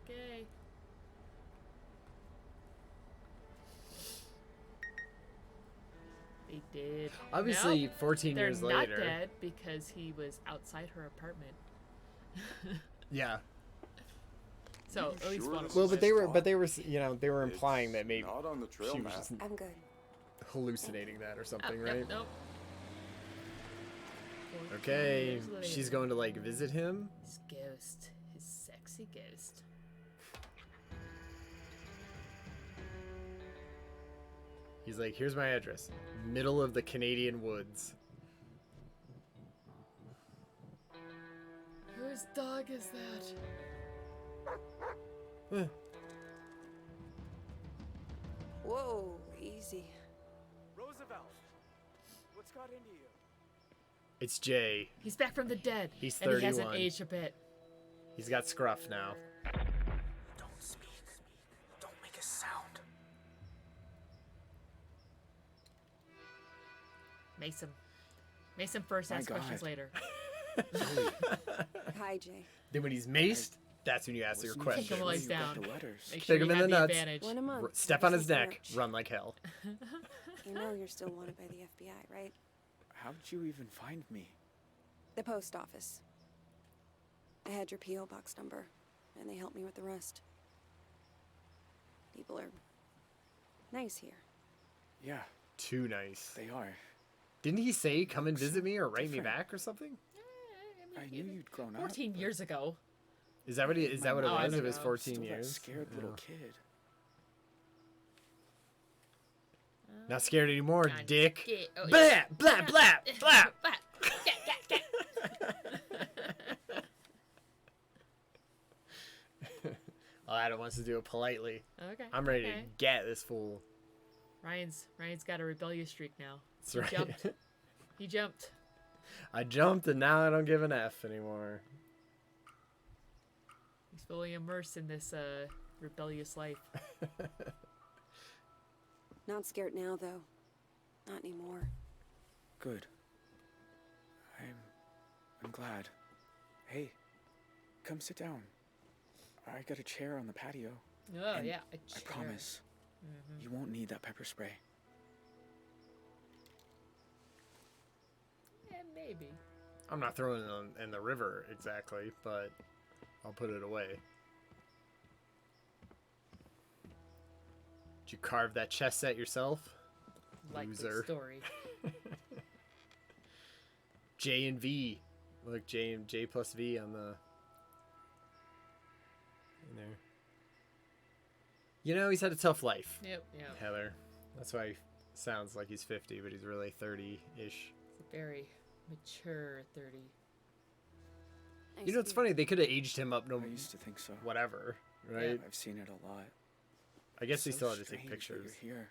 Okay. They did. Obviously, Nope. 14 They're years not later. dead because he was outside her apartment. Yeah. So at least one of them. Well, but they were, lived. but they were, you know, they were implying that maybe Not on the trail she was map. just I'm good. hallucinating that or something, Oh, right? yep, nope. 14 Okay, years she's later. going to like visit him. His ghost. His sexy ghost. He's like, here's my address. Middle of the Canadian woods. Whose dog is that? Whoa, easy. Roosevelt, what's got into you? It's Jay. He's back from the dead. He's and he hasn't 31. aged a bit. He's got scruff now. Don't speak. Don't make a sound. Mason. Mason first, My ask questions God. later. Hi, Jay. Then when he's maced, that's when you ask your Wasn't question. Take him Where like you got down. the letters? Make Kick sure him you in have the the nuts. advantage. 1 a month. Step ever on his since neck. March. Run like hell. You know you're still wanted by the FBI, right? How'd you even find me? The post office. I had your P.O. box number, and they helped me with the rest. People are nice here. Yeah, Too nice. they are. Didn't he say come and visit me or write me different. back or something? I knew you'd grown up. 14 but years ago. Is that what it Oh, I was? It was know. 14 Still that years. scared little Oh. kid. Not scared anymore, God, dick. get- oh, Blah, yeah. blah, blah, blah. Oh, Adam wants to do it politely. Okay. I'm ready to okay. get this fool. Ryan's got a rebellious streak now. That's He right. jumped. He jumped. I jumped and now I don't give an F anymore. He's fully immersed in this rebellious life. Not scared now, though. Not anymore. Good. I'm glad. Hey, come sit down. I got a chair on the patio. Oh And yeah, a I chair. promise, you won't need that pepper spray. Yeah, maybe. I'm not throwing it in the river exactly, but I'll put it away. Did you carve that chess set yourself? Like Loser. the story. J and V. Look, J plus V on the in there. You know, he's had a tough life. Yep. Yeah. Heather. That's why he sounds like he's 50, but he's really 30-ish. It's a very mature 30. You know, it's funny. They could have aged him up no I used to think so. whatever, right? I've seen it a lot. I guess they So still had to strange take that pictures. You're here.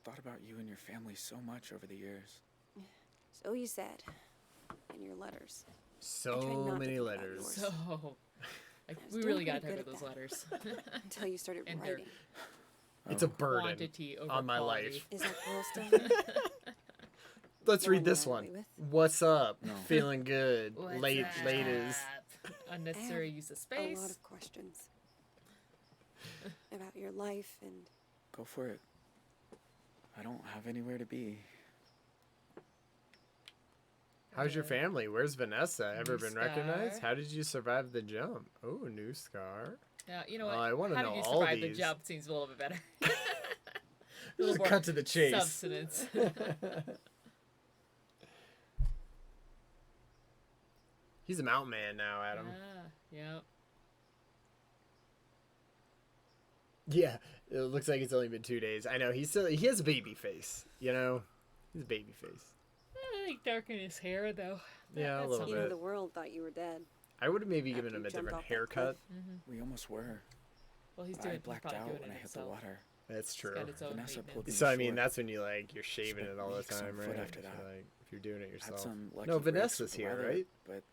Thought about you and your family so much over the years. So you said. In your letters. So not to many think about letters. yours. So, like, I was we doing really got pretty tired of good those at letters. Until you started And they're- writing. It's a burden Quantity over on my quality. life. Is that girl still here? Let's The read one this you ran one. away What's up? No. Feeling good. What's Latest. up? Unnecessary use of space. A lot of questions about your life and Go for it. I don't have anywhere to be. How's your family? Where's Vanessa? Ever been scar. recognized? How did you survive the jump? Oh, new scar. Yeah, you know Oh, what? I wanna How know did you all survive the these. jump? Seems a little bit better. Just more cut to the chase. Substance. He's a mountain man now, Adam. Yep. Yeah, it looks like it's only been 2 days. I know he has a baby face. You know, he's a baby face. I like darken his hair though. Yeah, a That's little something. bit. the world thought you were dead. I would have maybe given After him you a jumped different off that haircut. We almost were. Well, he's But doing. I he's blacked probably out doing when it I hit the himself. water. That's true. Got its own Vanessa pulled me maintenance. So I ashore. mean, that's when you like you're shaving Spent it all the weeks on time, foot right? after that. Like if you're doing it Had yourself. some lucky No, breaks with Vanessa's the here, weather, right? But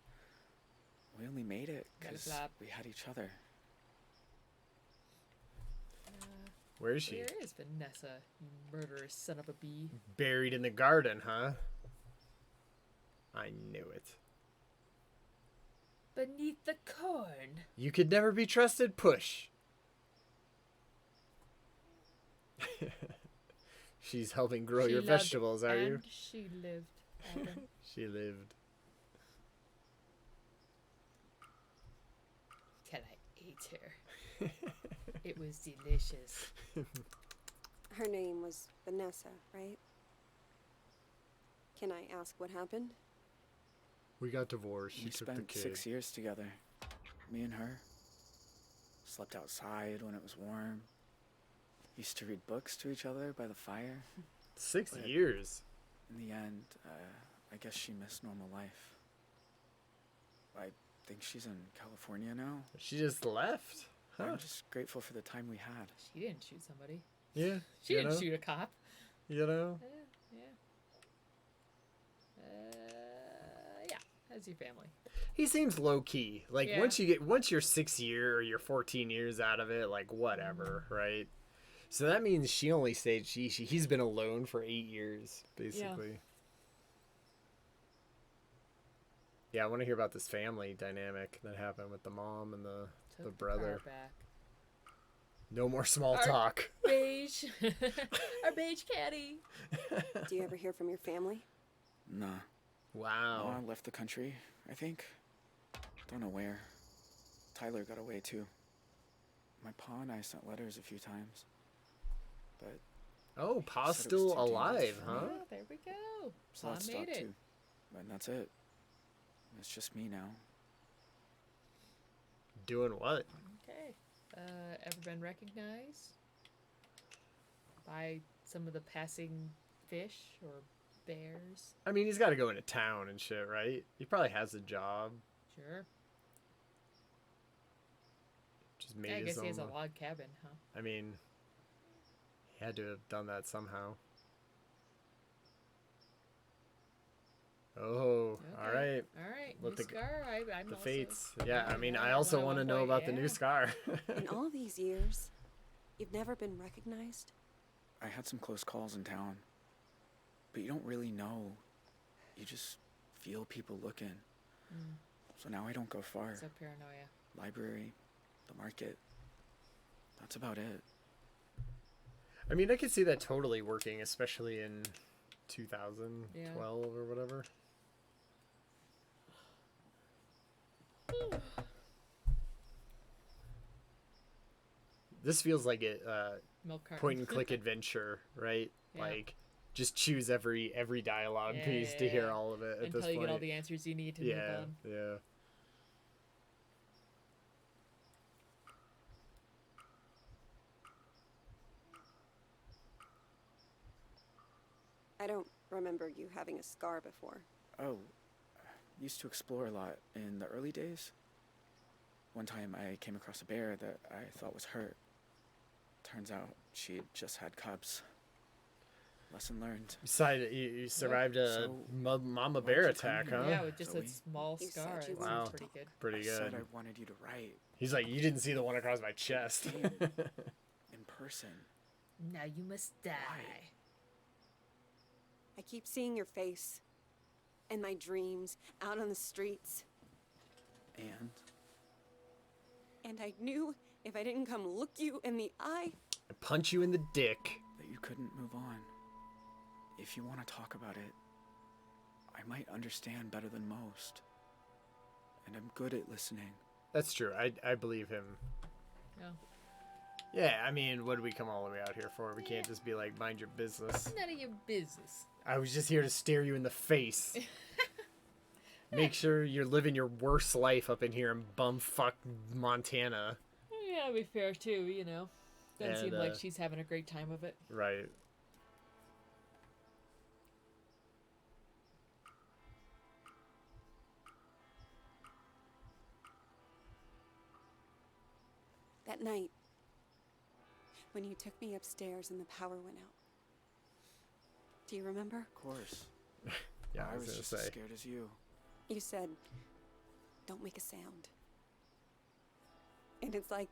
we only made it Got a because flap. we had each other. Where is she? Where is Vanessa? You murderous son of a bee. Buried in the garden, huh? I knew it. Beneath the corn. You could never be trusted. Push. She's helping grow She your loved vegetables, are and you? She lived. Adam. She lived. Till I ate her. It was delicious. Her name was Vanessa, right? Can I ask what happened? We got divorced. She We took the spent kid. 6 years together. Me and her. Slept outside when it was warm. Used to read books to each other by the fire. 6 But years. In the end, I guess she missed normal life. I think she's in California now. She just left. Huh. I'm just grateful for the time we had. She didn't shoot somebody. Yeah. She you didn't know? shoot a cop. You know? Yeah. How's your family? He seems low key. Like Yeah. once you're 6 year or you're 14 years out of it, like whatever, right? So that means she only stayed. He's been alone for 8 years, basically. Yeah, I want to hear about this family dynamic that happened with the mom and the Took brother. car back. No more small Our talk. Beige. Our beige caddy. Do you ever hear from your family? Nah. Wow. Mom left the country, I think. Don't know where. Tyler got away too. My pa and I sent letters a few times. But Oh, Pa's said it was still too dangerous alive, for me. huh? Yeah, there we go. So Pa that made stopped it. too. And that's it. It's just me now. Doing what? Okay. Ever been recognized by some of the passing fish or bears? I mean, he's got to go into town and shit, right? He probably has a job. Sure. Just made Yeah, I his guess he has a own- log cabin, huh? I mean, he had to have done that somehow. Oh, all right. All right. Let New the- scar. I'm The also, fates. Yeah, I mean, I at also one want to know point, about the yeah. new scar. In all these years, you've never been recognized? I had some close calls in town. But you don't really know. You just feel people looking. Mm. So now I don't go far. It's a paranoia. Library, the market. That's about it. I mean, I could see that totally working, especially in 2012 or whatever. This feels like it Milk carton. point and click adventure, right? Yeah. Like just choose every dialogue piece to hear all of it at Until this you point. get all the answers you need to yeah, move on. yeah. I don't remember you having a scar before. Oh, used to explore a lot in the early days. One time I came across a bear that I thought was hurt. Turns out she'd just had cubs. Lesson learned. You survived a So, mama why'd bear you come attack, here? huh? Yeah, with just a Zoe? small You said scar. you It wanted sounds to pretty good. Pretty I good. said I wanted you to write He's like, you didn't see the one across my chest. in person. Now you must die. I keep seeing your face. In my dreams, out on the streets. And? And I knew if I didn't come look you in the eye... I punch you in the dick. That you couldn't move on. If you want to talk about it, I might understand better than most. And I'm good at listening. That's true. I believe him. No. Yeah, I mean, what did we come all the way out here for? We can't just be like, mind your business. None of your business. I was just here to stare you in the face. Make sure you're living your worst life up in here in bumfuck Montana. Yeah, to be fair too, you know. Doesn't And, seem like she's having a great time of it. Right. That night, when you took me upstairs and the power went out. Do you remember? Of course. Yeah, I I was was just gonna as say. scared as you. You said, don't make a sound. And it's like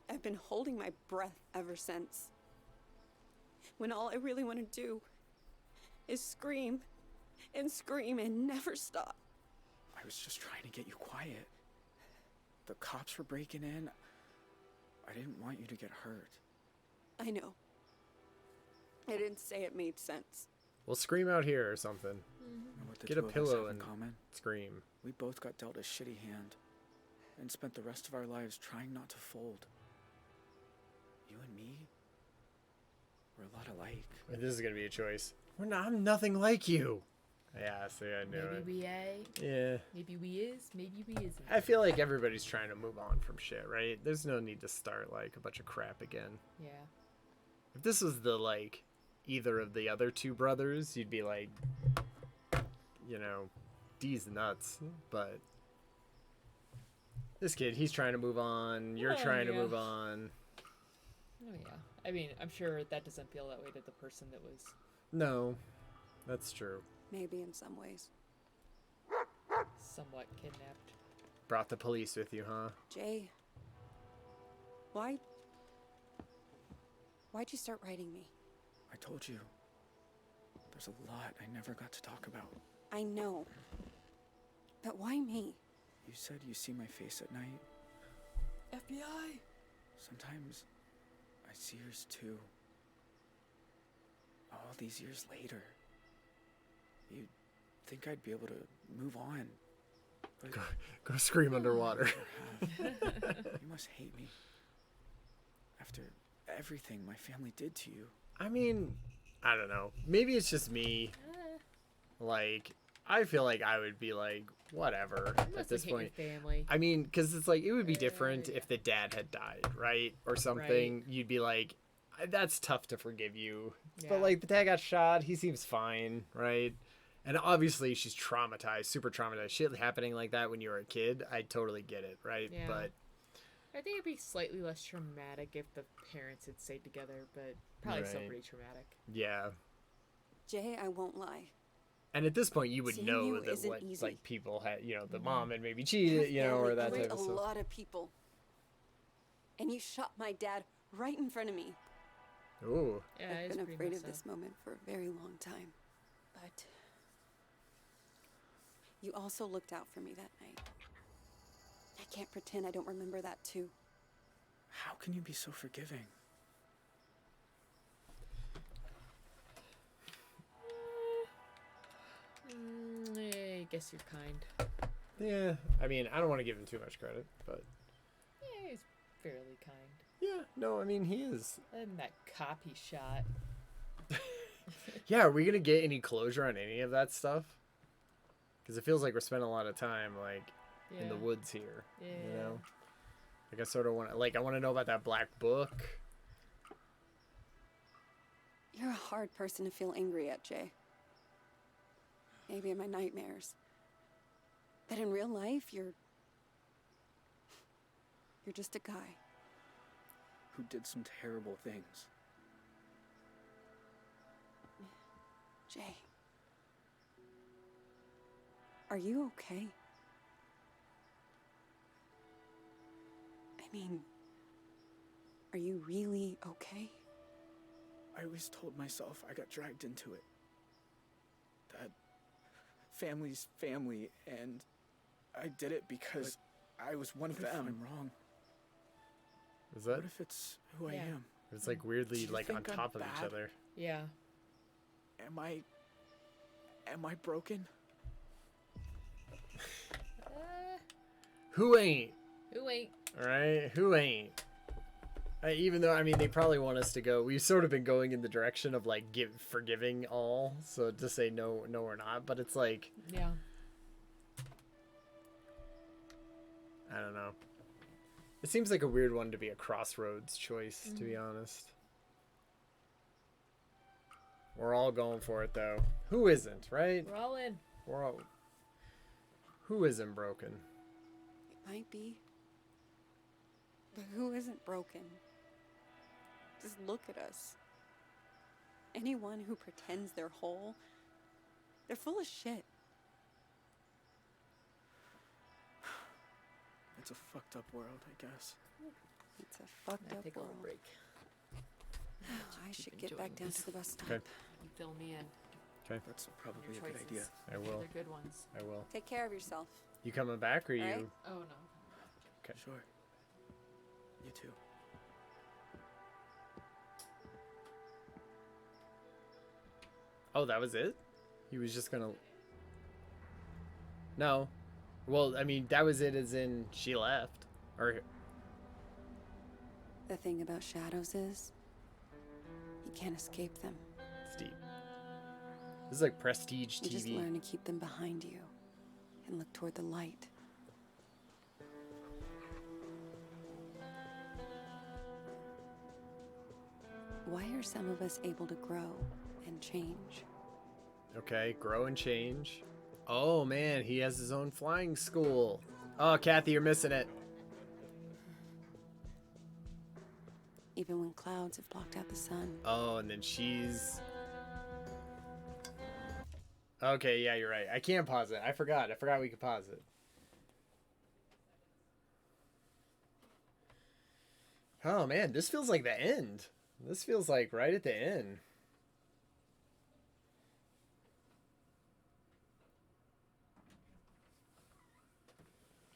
I've been holding my breath ever since. When all I really want to do is scream and scream and never stop. I was just trying to get you quiet. The cops were breaking in. I didn't want you to get hurt. I know. I didn't say it made sense. We'll scream out here or something. And what the Get a two of us pillow have in and common, scream. we both got dealt a shitty hand and spent the rest of our lives trying not to fold. You and me, we're a lot alike. This is gonna be a choice. I'm nothing like you. Yeah, see, I knew it. Maybe we ain't. Yeah. Maybe we is. Maybe we isn't. I feel like everybody's trying to move on from shit, right? There's no need to start like a bunch of crap again. Yeah. If this was the like either of the other two brothers, you'd be like, you know, D's nuts. But this kid, he's trying to move on. You're Oh, trying to yeah. move on. Oh yeah. I mean, I'm sure that doesn't feel that way to the person that was. No, that's true. Maybe in some ways. Somewhat kidnapped. Brought the police with you, huh? Jay, why'd you start writing me? I told you. There's a lot I never got to talk about. I know. But why me? You said you see my face at night. FBI. Sometimes I see yours too. All these years later. You'd think I'd be able to move on. But Go scream underwater. you must hate me. After everything my family did to you. I mean, I don't know. Maybe it's just me. Like, I feel like I would be like, whatever at this hate point. Your family. I mean, because it's like, it would be different if the dad had died, right? Or something. Right. You'd be like, that's tough to forgive you. Yeah. But like, the dad got shot. He seems fine, right? And obviously, she's traumatized, super traumatized. Shit happening like that when you were a kid, I totally get it, right? Yeah. But I think it'd be slightly less traumatic if the parents had stayed together, but probably still Right. pretty traumatic. yeah. Jay, I won't lie. And at this point, you would Seeing know you that isn't what easy. like people had, you know, the mom had maybe cheated, you know, or that Family type of a stuff. lot of people. And you shot my dad right in front of me. Ooh. Yeah, I've it's been pretty afraid messed of this up. moment for a very long time. But you also looked out for me that night. I can't pretend I don't remember that too. How can you be so forgiving? I guess you're kind. Yeah. I mean, I don't want to give him too much credit, but Yeah, he's fairly kind. yeah, no, I mean, he is. And that cop he shot. Yeah, are we gonna get any closure on any of that stuff? Because it feels like we're spending a lot of time like in the Yeah. woods here. Yeah. You know, like I sort of want to I want to know about that black book. You're a hard person to feel angry at, Jay. Maybe in my nightmares. But in real life, you're just a guy. Who did some terrible things. Jay. Are you okay? I mean, are you really okay? I always told myself I got dragged into it. That family's family, and I did it because I was one of them. I'm wrong. Is that? What if it's who I am? It's like weirdly Do you like on think I'm top of each bad? other. Yeah. Am I broken? Who ain't? Who ain't? All right, who ain't? Even though, I mean, they probably want us to go. We've sort of been going in the direction of like forgiving all. So to say no, we're not. But it's like, yeah. I don't know. It seems like a weird one to be a crossroads choice, to be honest. We're all going for it though. Who isn't, right? We're all in. We're all. Who isn't broken? It might be. But who isn't broken? Just look at us. Anyone who pretends they're whole, they're full of shit. It's a fucked up world, I guess. It's a fucked up Take a world. little break. I should get back down to the bus stop. Okay. You fill me in. Okay. That's probably Your a good idea. choices. I will. They're good ones. I will. Take care of yourself. You coming back or you? Right? Oh no. Okay. Sure. You too. Oh, that was it? He was just gonna... No. Well, I mean, that was it as in she left. Or... The thing about shadows is, you can't escape them. It's deep. This is like prestige You just TV. learn to keep them behind you and look toward the light. Why are some of us able to grow and change? Okay, grow and change. Oh man, he has his own flying school. Oh, Kathy, you're missing it. Even when clouds have blocked out the sun. Oh, and then she's... Okay, yeah, you're right. I can't pause it. I forgot we could pause it. Oh man, this feels like the end. This feels like right at the end.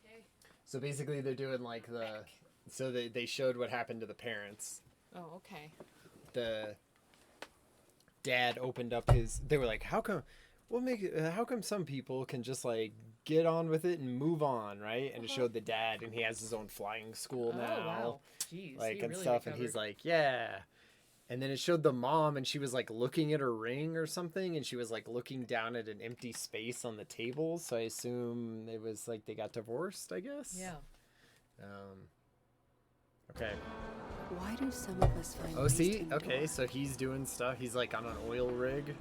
Okay. So basically they're doing like the... So they showed what happened to the parents. Oh, okay. The dad opened up his... They were like, how come some people can just like get on with it and move on, right? And it showed the dad, and he has his own flying school now. Oh wow. Jeez. Like, he and really stuff, and he's recovered. like, yeah. And then it showed the mom, and she was like looking at her ring or something, and she was like looking down at an empty space on the table. So I assume it was like they got divorced, I guess. Yeah. Okay. Why do some of us find Oh, ways see? to endure? Okay, so he's doing stuff. He's like on an oil rig.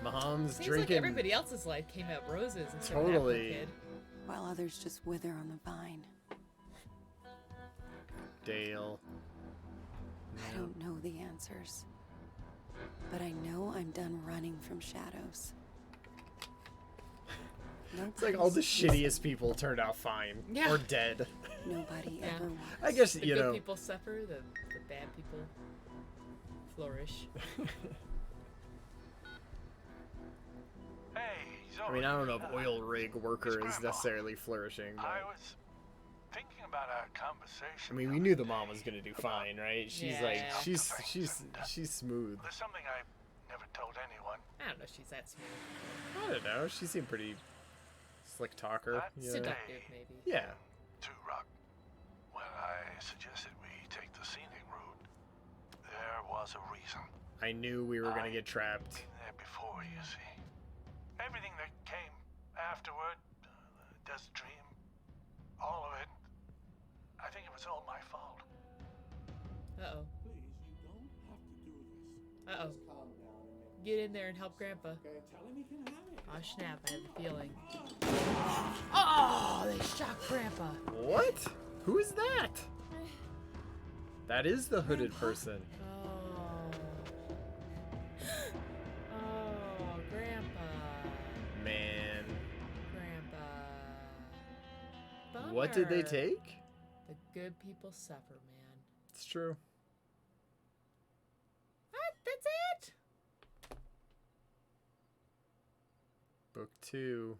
Mom's Seems drinking. like everybody else's life came out roses instead Totally. of that little kid. While others just wither on the vine. Dale. I don't know the answers. But I know I'm done running from shadows. It's like all the shittiest people turned out fine. Yeah. Or dead. Nobody Yeah. ever was. I guess, The you good know. people suffer, the bad people flourish. I mean, I don't know if oil rig worker is necessarily flourishing, but... I was thinking about our conversation. I mean, we knew the mom was gonna do fine, right? She's like, Yeah. she's smooth. There's something I never told anyone. I don't know if she's that smooth. I don't know. She seemed pretty slick talker. You know? Seductive, maybe. Yeah. Rock. When I suggested we take the scenic route, there was a reason. I knew we were gonna get trapped. Been there before, you see. Everything that came afterward, Desert Dream, all of it, I think it was all my fault. Uh-oh. Please, you don't have to do this. Uh-oh. Just calm down and make Get in there and help Grandpa. Okay, tell him he can have it. Oh, snap. I have a feeling. Oh, they shot Grandpa. What? Who is that? That is the hooded person. Oh. Oh, Grandpa. What did they Bummer. take? The good people suffer, man. It's true. What? That's it? Book 2.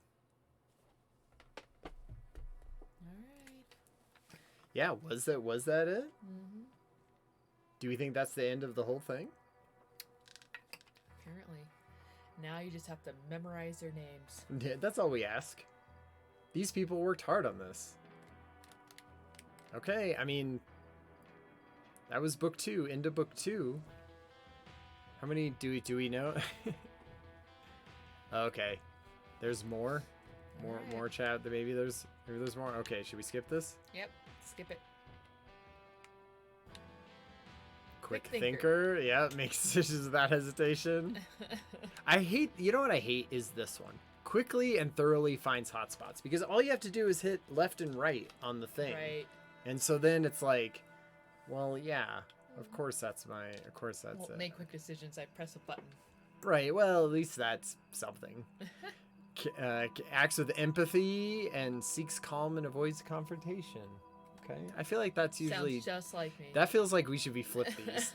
Alright. Yeah, was that it? Mm-hmm. Do we think that's the end of the whole thing? Apparently. Now you just have to memorize their names. Yeah, that's all we ask. These people worked hard on this. Okay, I mean, that was book 2. Into book 2. How many do we know? Okay, there's more, more chat. Maybe there's more. Okay, should we skip this? Yep. Skip it. Quick Quick thinker. Yeah, makes decisions without hesitation. I hate. You know what I hate is this one. Quickly and thoroughly finds hotspots because all you have to do is hit left and right on the thing. Right. And so then it's like, well, yeah, of course that's Won't it. make quick decisions. I press a button. Right. Well, at least that's something. Acts with empathy and seeks calm and avoids confrontation. Okay. I feel like that's usually Sounds just like me. That feels like we should be flipped these.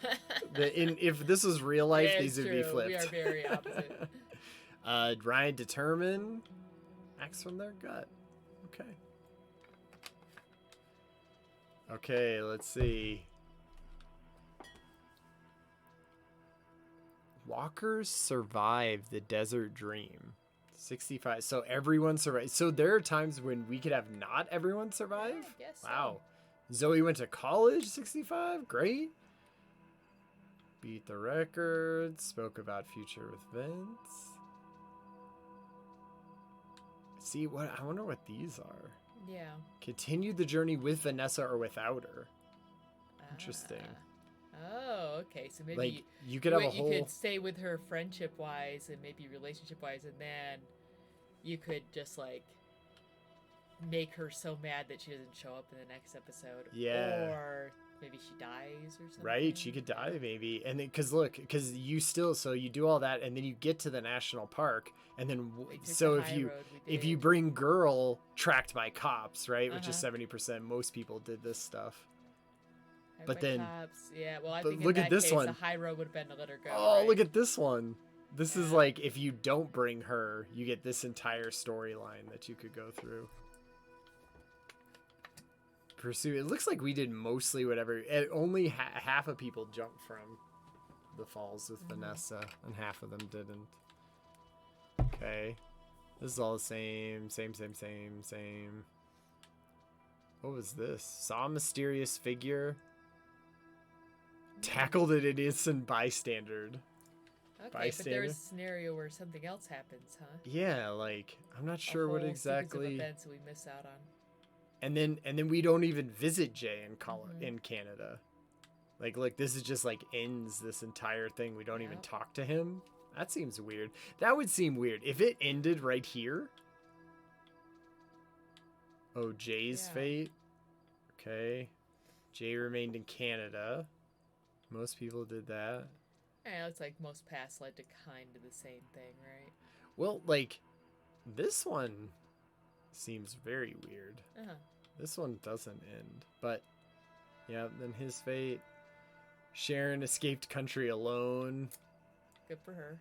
If this was real life, Yeah, these it's would be true. flipped. We are very opposite. Ryan determine, acts from their gut. Okay. Okay, let's see. Walkers survive the desert dream. 65. So everyone survived. So there are times when we could have not everyone survive? Yeah, I guess so. Wow. Zoe went to college, 65. Great. Beat the record. Spoke about future with Vince. See what I wonder what these are. Yeah. Continued the journey with Vanessa or without her. Interesting. Oh, okay. So maybe Like, you could have a whole- You could stay with her friendship wise and maybe relationship wise, and then you could just like make her so mad that she doesn't show up in the next episode. Yeah. Or maybe she dies or something. Right, she could die maybe, and then because you still so you do all that, and then you get to the national park, and then took so the if high you road, we if you did. bring girl tracked by cops, right, which is Uh-huh. 70%, most people did this stuff. Hired But by then, cops. Yeah, well, I but think look in at that this case, one. the high road would have been to let her go. Oh, right? look at this one. This is like if you don't bring her, you get this entire storyline that you could go through. Pursue. It looks like we did mostly whatever. Only half of people jumped from the falls with Vanessa, and half of them didn't. Okay, this is all the same. What was this? Saw a mysterious figure. Tackled an innocent bystander. Okay, but there's a scenario where something else happens, huh? Yeah, like I'm not sure what whole sequence of exactly. events we miss out on. And then we don't even visit Jay in Canada. Like, look, this is just like ends this entire thing. We don't even talk to him. That seems weird. That would seem weird if it ended right here. Oh, Jay's fate. Okay. Jay remained in Canada. Most people did that. Yeah, it's like most paths led to kind of the same thing, right? Well, like, this one seems very weird. Uh-huh. This one doesn't end. But, yeah, then his fate. Sharon escaped country alone. Good for her.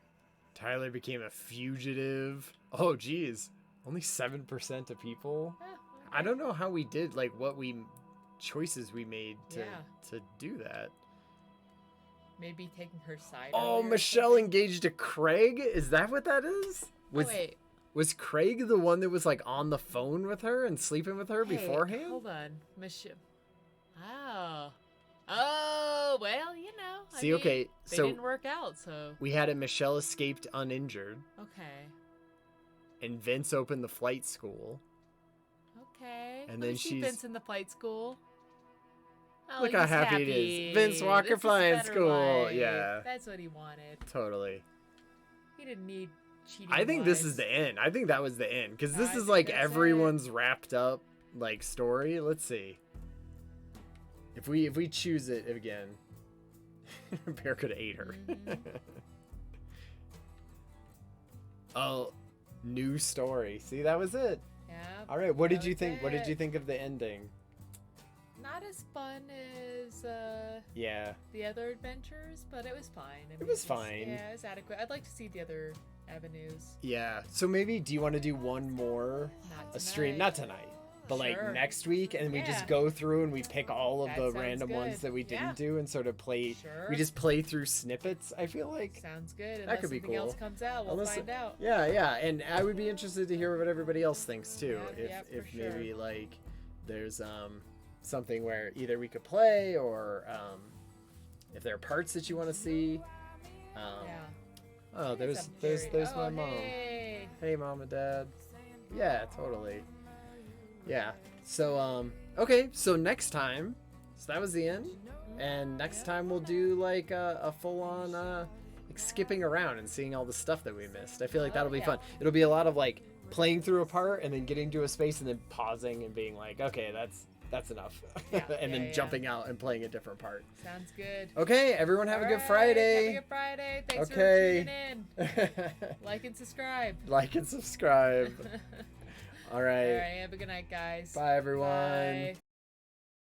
Tyler became a fugitive. Oh, geez. Only 7% of people. I don't know how we did, like, what choices we made to do that. Maybe taking her side. Oh, earlier or Michelle something? engaged to Craig? Is that what that is? Wait. Was Craig the one that was, like, on the phone with her and sleeping with her Hey, beforehand? Hold on. Michelle. Oh. Oh, well, you know. I See, mean, okay, they so didn't work out, so. We had a Michelle escaped uninjured, Okay. and Vince opened the flight school. Okay. And Let then me see she's- Vince in the flight school. Oh, Look how he's happy it is. Vince Walker This is a flying better school. life. Yeah. That's what he wanted. Totally. He didn't need cheating. I think this wives. is the end. I think that was the end. Because this I is think like that's everyone's wrapped up like story. Let's see. If we choose it again. Bear could have ate her. Oh, new story. See, that was it. Yep. All right. What did you was think? What did you it. think of the ending? Not as fun as Yeah. the other adventures, but it was fine. I It mean, was fine. Yeah, it was adequate. I'd like to see the other avenues. Yeah. So maybe do you want to do one more Not a stream? tonight. Not tonight. But like Sure. next week, and we Yeah. just go through and we pick all of That the sounds random ones good. that we didn't Yeah. do and sort of play. Sure. We just play through snippets. I feel like Sounds good. that Unless could be something else cool. comes out, we'll Unless- find out. Yeah, yeah, and I would be interested to hear what everybody else thinks too. Yeah, if yeah, for if sure. maybe like there's something where either we could play or if there are parts that you want to see. Yeah. Oh, there's I'm there's curious. my Oh, mom. hey. Hey, mom and dad. Yeah, totally. Yeah. So okay, so next time, so that was the end, and next time we'll do like a full on like skipping around and seeing all the stuff that we missed. I feel like that'll be yeah. fun. It'll be a lot of like playing through a part and then getting to a space and then pausing and being like, okay, that's enough, Yeah, and yeah, then yeah. jumping out and playing a different part. Sounds good. Okay, everyone have a good Alright, Friday. Have a good Friday. Thanks Okay. for tuning in. Like and subscribe. Like and subscribe. All right. All right. Have a good night, guys. Bye, everyone. Bye.